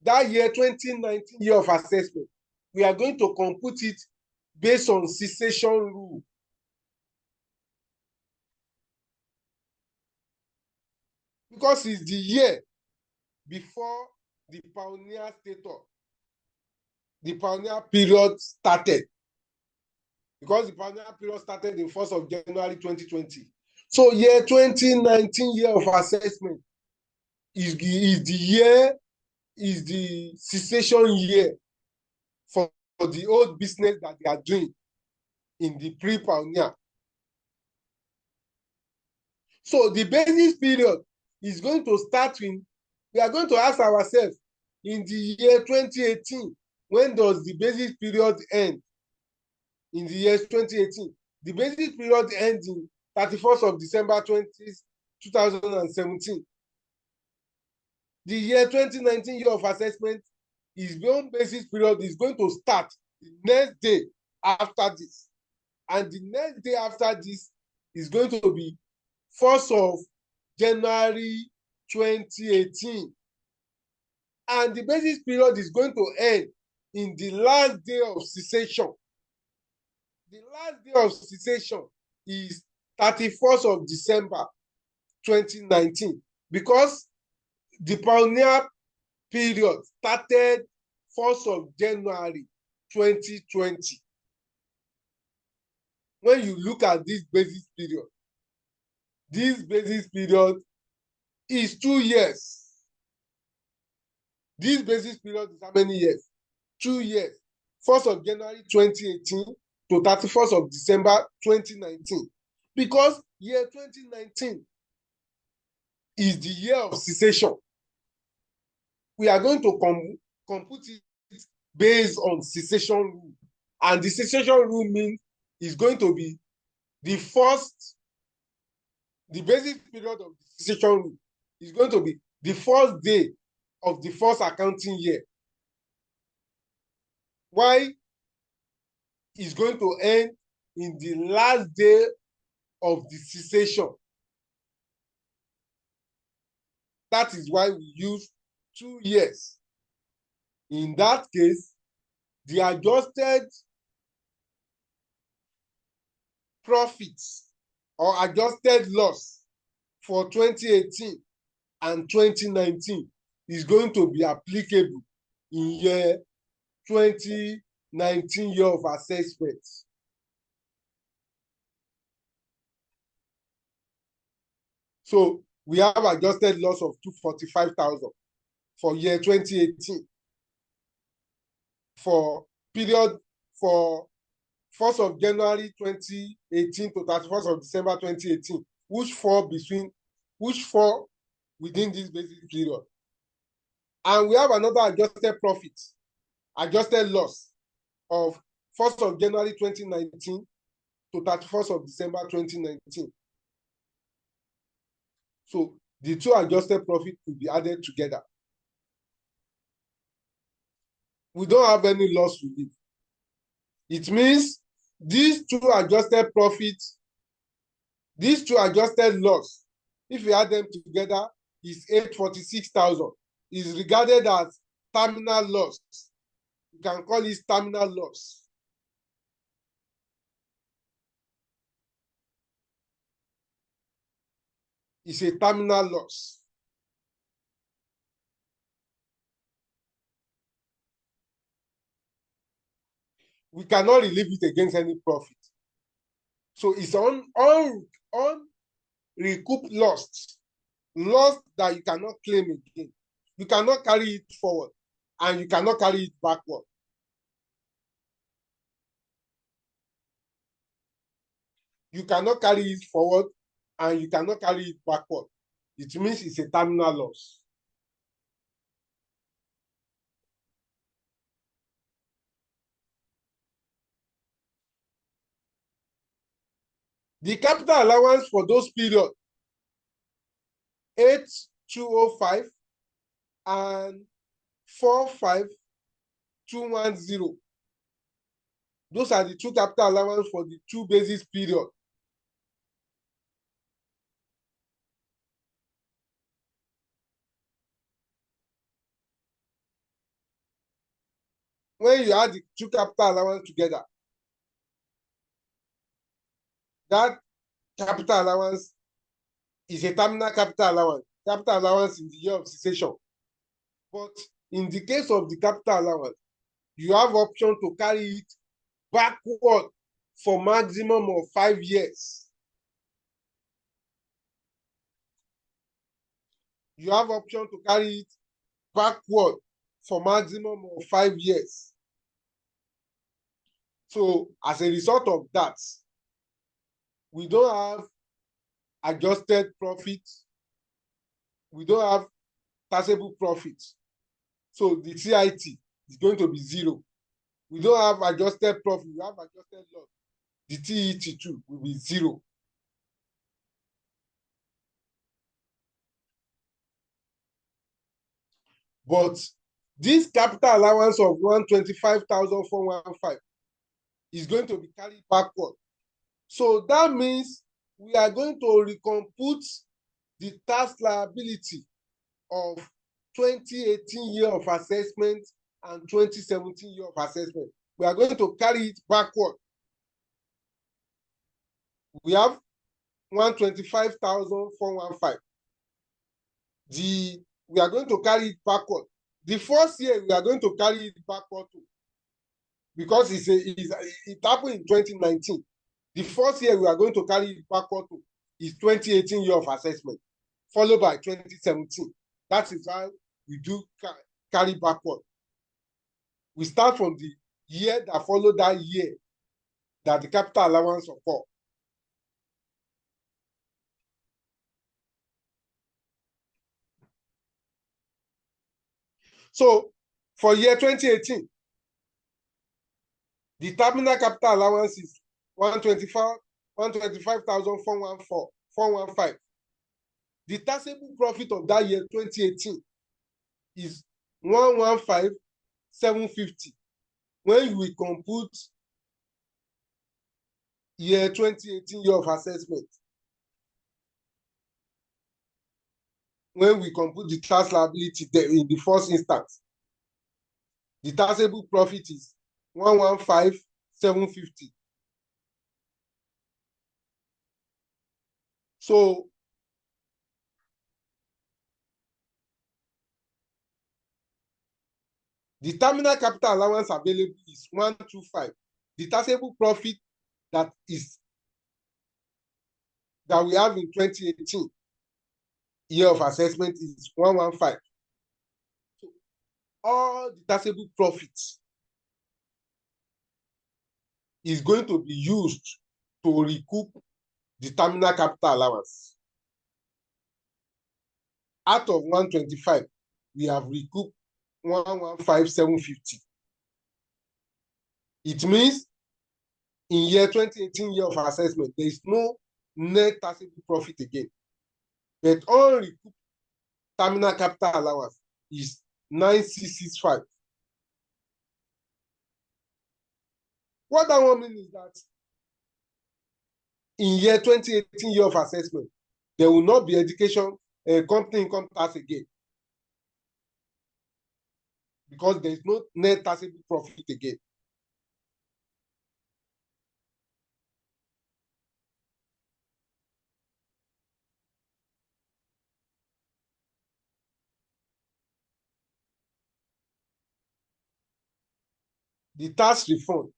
That year 2019 year of assessment, we are going to compute it based on cessation rule. Because it's the year before the pioneer status, the pioneer period started. Because the pioneer period started in 1st of January 2020. So year 2019 year of assessment is the cessation year for the old business that they are doing in the pre-pioneer. So the basis period is going to start in, we are going to ask ourselves, in the year 2018, when does the basis period end? In the year 2018, the basis period ends in 31st of December 2017. The year 2019 year of assessment is beyond basis period is going to start the next day after this. And the next day after this is going to be 1st of January 2018. And the basis period is going to end in the last day of cessation. The last day of cessation is 31st of December 2019, because the pioneer period started 1st of January 2020. When you look at this basis period is 2 years. This basis period is how many years? 2 years. 1st of January 2018 to 31st of December 2019. Because year 2019 is the year of cessation. We are going to compute it based on cessation rule. And the cessation rule means it's going to be the basic period of the cessation rule is going to be the first day of the first accounting year. Why is going to end in the last day of the cessation. That is why we use 2 years. In that case, the adjusted profits or adjusted loss for 2018 and 2019 is going to be applicable in year 2019 year of assessment. So we have adjusted loss of 245,000 for year 2018. For period for 1st of January 2018 to 31st of December 2018, which fall within this basic period. And we have another adjusted profit, adjusted loss of 1st of January 2019 to 31st of December 2019. So the two adjusted profit will be added together. We don't have any loss relief. It means these two adjusted profits, these two adjusted loss, if you add them together, is 846,000. Is regarded as terminal loss. You can call it terminal loss. It's a terminal loss. We cannot relieve it against any profit. So it's on recouped loss that you cannot claim again. You cannot carry it forward and you cannot carry it backward. You cannot carry it forward and you cannot carry it backward. It means it's a terminal loss. The capital allowance for those periods, 8205 and 45210. Those are the two capital allowance for the two basis period. When you add the two capital allowance together, that capital allowance is a terminal capital allowance in the year of cessation. But in the case of the capital allowance, you have option to carry it backward for maximum of 5 years. You have option to carry it backward for maximum of 5 years. So as a result of that, we don't have adjusted profit. We don't have taxable profit. So the CIT is going to be 0. We don't have adjusted profit. We have adjusted loss. The TET too will be 0. But this capital allowance of 125,415 is going to be carried backward. So that means we are going to recompute the tax liability of 2018 year of assessment and 2017 year of assessment. We are going to carry it backward. We have 125,415. We are going to carry it backward. The first year we are going to carry it backward too, because it happened in 2019. The first year we are going to carry it backward to is 2018 year of assessment, followed by 2017. That is how we do carry backward. We start from the year that followed that year that the capital allowance occurred. So for year 2018, the terminal capital allowance is 125,415. The taxable profit of that year 2018 is 115,750. When we compute year 2018 year of assessment, when we compute the tax liability in the first instance, the taxable profit is 115,750. So The terminal capital allowance available is 125. The taxable profit that we have in 2018 year of assessment is 115. So all the taxable profits is going to be used to recoup the terminal capital allowance. Out of 125, we have recouped 115,750. It means in year 2018 year of assessment, there is no net taxable profit again. But all recouped terminal capital allowance is 9665. What that one means is that in year 2018 year of assessment, there will not be education company income tax again, because there is no net taxable profit again. The tax refund.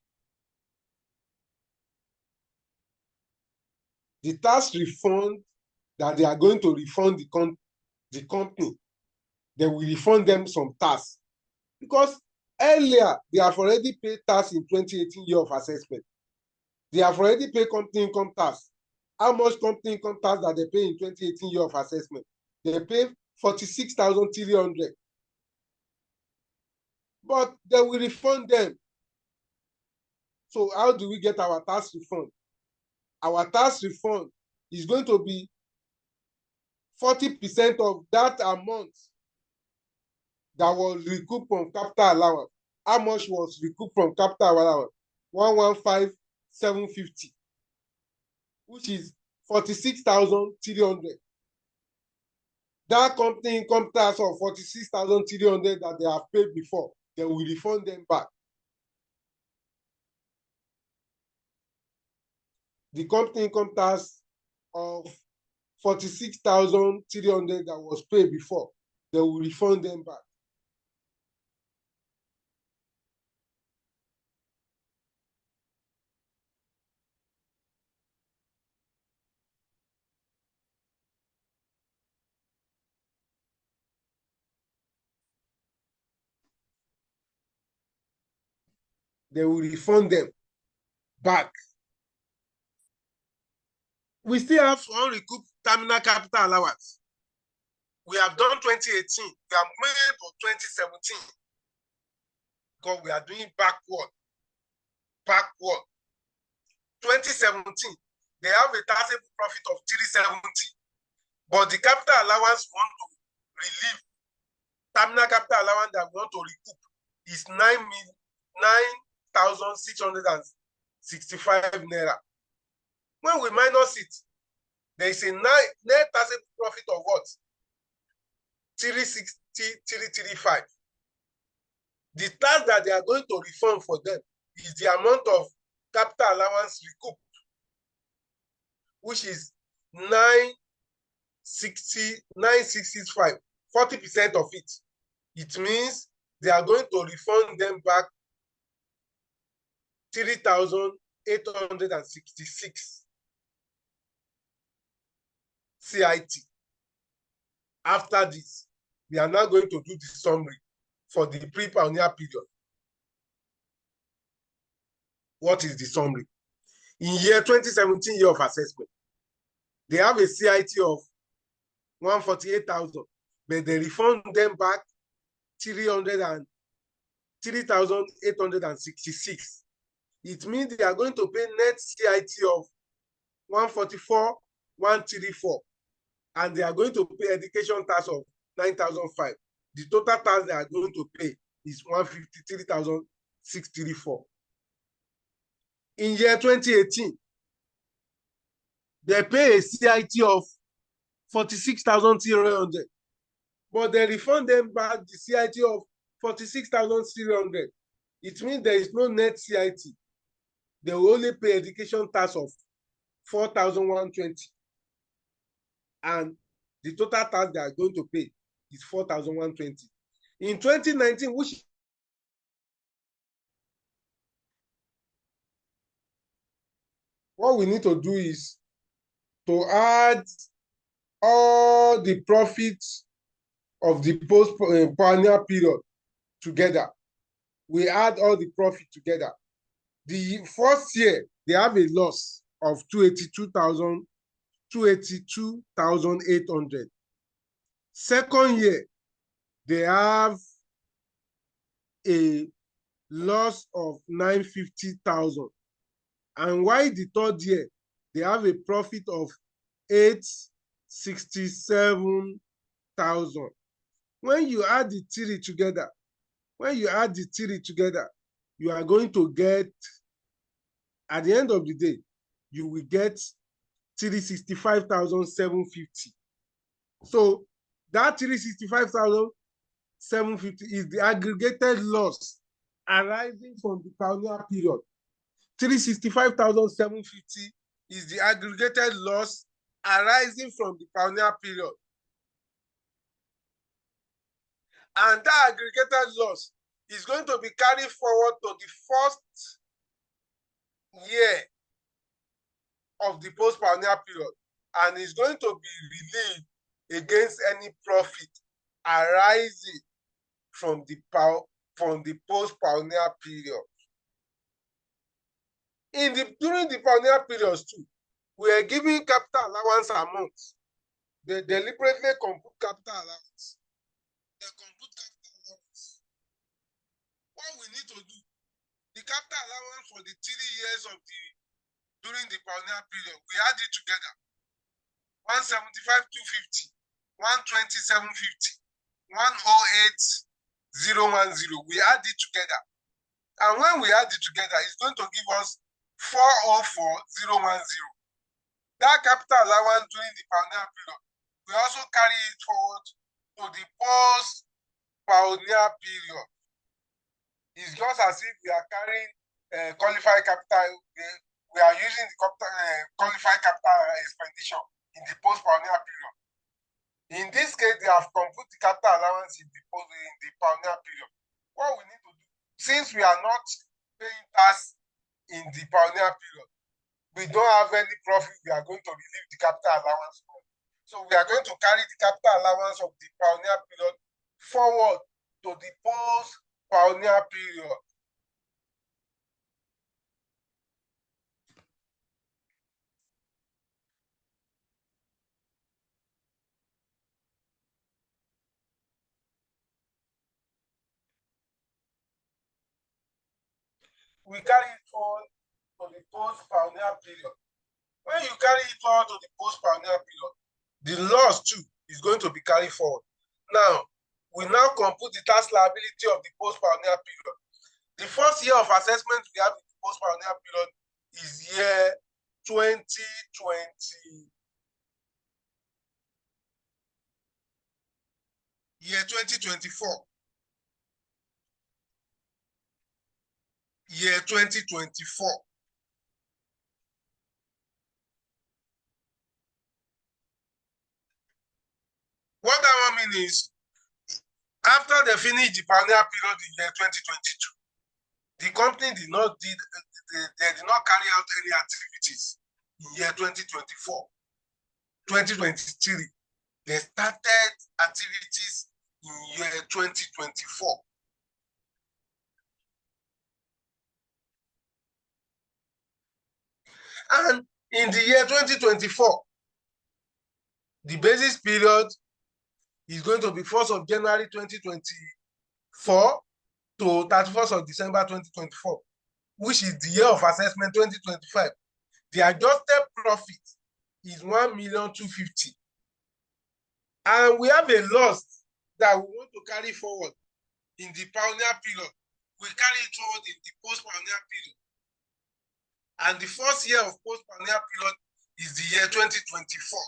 The tax refund that they are going to refund the company, they will refund them some tax, because earlier they have already paid tax in 2018 year of assessment. They have already paid company income tax. How much company income tax that they pay in 2018 year of assessment? They pay 46,300. But they will refund them. So how do we get our tax refund? Our tax refund is going to be 40% of that amount that was recouped from capital allowance. How much was recouped from capital allowance? 115,750, which is 46,300. That company income tax of 46,300 that they have paid before, they will refund them back. The company income tax of 46,300 that was paid before, they will refund them back. They will refund them back. We still have unrecouped terminal capital allowance. We have done 2018. We have made for 2017. Because we are doing backward. 2017, they have a taxable profit of 370. But the capital allowance we want to relieve, terminal capital allowance that we want to recoup is 9,665 naira. When we minus it, there is a net taxable profit of what? 360,335. The tax that they are going to refund for them is the amount of capital allowance recouped, which is 965, 40% of it. It means they are going to refund them back 3,866 CIT. After this, we are now going to do the summary for the pre-pioneer period. What is the summary? In year 2017 year of assessment, they have a CIT of 148,000, but they refund them back 3,866. It means they are going to pay net CIT of 144,134, and they are going to pay education tax of 9,005. The total tax they are going to pay is 153,634. In year 2018, they pay a CIT of 46,300, but they refund them back the CIT of 46,300. It means there is no net CIT. They will only pay education tax of 4,120. And the total tax they are going to pay is 4,120. In 2019, which what we need to do is to add all the profits of the post-pioneer period together. We add all the profit together. The first year, they have a loss of 282,800. Second year, they have a loss of 950,000. And while the third year, they have a profit of 867,000. When you add the three together, you are going to get, at the end of the day, you will get 365,750. So that 365,750 is the aggregated loss arising from the pioneer period. 365,750 is the aggregated loss arising from the pioneer period. And that aggregated loss is going to be carried forward to the first year of the post-pioneer period, and is going to be relieved against any profit arising from the post-pioneer period. During the pioneer periods too, we are giving capital allowance amounts. They deliberately compute capital allowance. They compute capital allowance. What we need to do, the capital allowance for the 3 years during the pioneer period, we add it together. 175,250, 127,50, 108,010. We add it together. And when we add it together, it's going to give us 404,010. That capital allowance during the pioneer period, we also carry it forward to the post-pioneer period. It's just as if we are carrying qualified capital. We are using the qualified capital expenditure in the post-pioneer period. In this case, they have computed the capital allowance in the pioneer period. What we need to do, since we are not paying tax in the pioneer period, we don't have any profit we are going to relieve the capital allowance from. So we are going to carry the capital allowance of the pioneer period forward to the post-pioneer period. We carry it forward to the post-pioneer period. When you carry it forward to the post-pioneer period, the loss too is going to be carried forward. Now, we now compute the tax liability of the post-pioneer period. The first year of assessment we have in the post-pioneer period is year 2020. Year 2024. Year 2024. What that one means is, after they finish the pioneer period in year 2022, the company did not carry out any activities in year 2024. 2023, they started activities in year 2024. And in the year 2024, the basis period is going to be 1st of January 2024 to 31st of December 2024, which is the year of assessment 2025. The adjusted profit is 1,250,000. And we have a loss that we want to carry forward in the pioneer period. We carry it forward in the post-pioneer period. And the first year of post-pioneer period is the year 2024,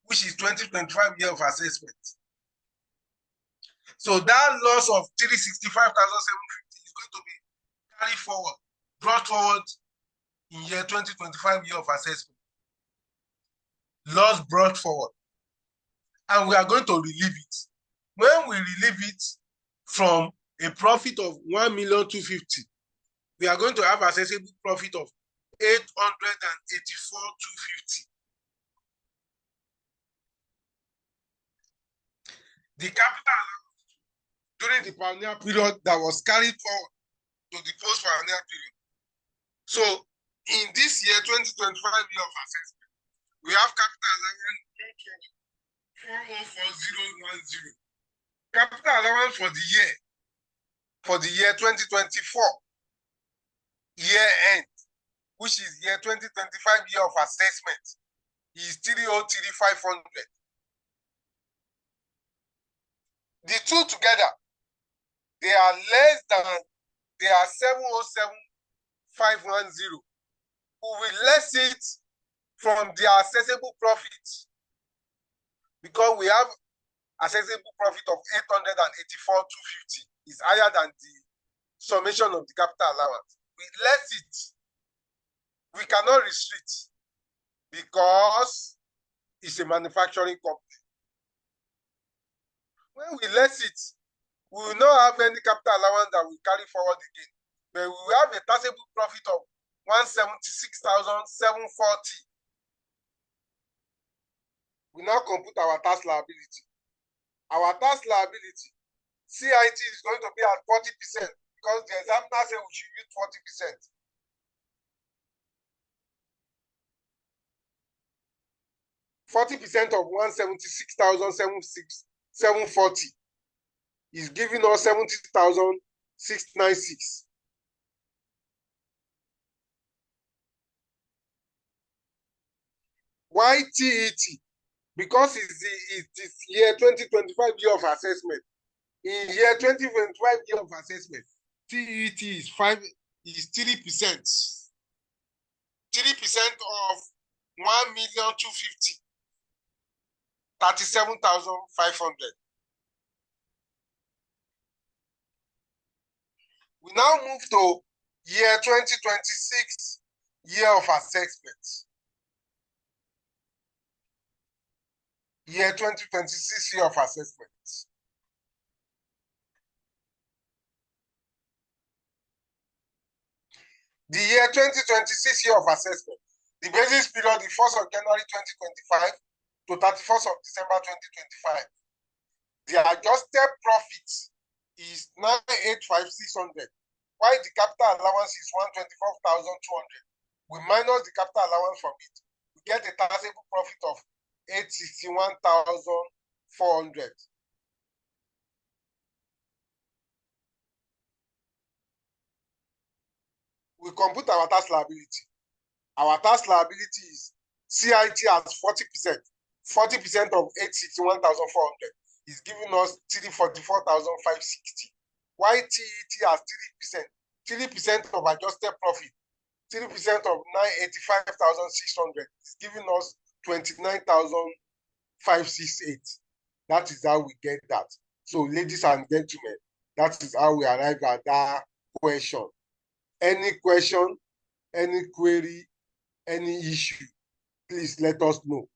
which is 2025 year of assessment. So that loss of 365,750 is going to be carried forward, brought forward in year 2025 year of assessment. Loss brought forward. And we are going to relieve it. When we relieve it from a profit of 1,250,000, we are going to have accessible profit of 884,250. The capital during the pioneer period that was carried forward to the post-pioneer period. So in this year, 2025 year of assessment, we have capital allowance 4,4010. Capital allowance for the year 2024 year end, which is year 2025 year of assessment, is 303,500. The two together, they are 707,510. We will less it from the accessible profit because we have accessible profit of 884,250. Is higher than the summation of the capital allowance. We less it. We cannot restrict because it's a manufacturing company. When we less it, we will not have any capital allowance that we carry forward again. But we will have a taxable profit of 176,740. We now compute our tax liability. Our tax liability, CIT is going to be at 40% because the examiner said we should use 40%. 40% of 176,740 is giving us 70,696. Why TET? Because it is year 2025 year of assessment. In year 2025 year of assessment, TET is 3%. 3% of 1,250,000. 37,500. We now move to year 2026 year of assessment. Year 2026 year of assessment. The year 2026 year of assessment, the basis period is 1st of January 2025 to 31st of December 2025. The adjusted profit is 985,600, while the capital allowance is 124,200. We minus the capital allowance from it, we get a taxable profit of 861,400. We compute our tax liability. Our tax liability is CIT as 40%. 40% of 861,400 is giving us 344,560. While TET has 3%. 3% of adjusted profit. 3% of 985,600 is giving us 29,568. That is how we get that. So, ladies and gentlemen, that is how we arrive at that question. Any question, any query, any issue, please let us know.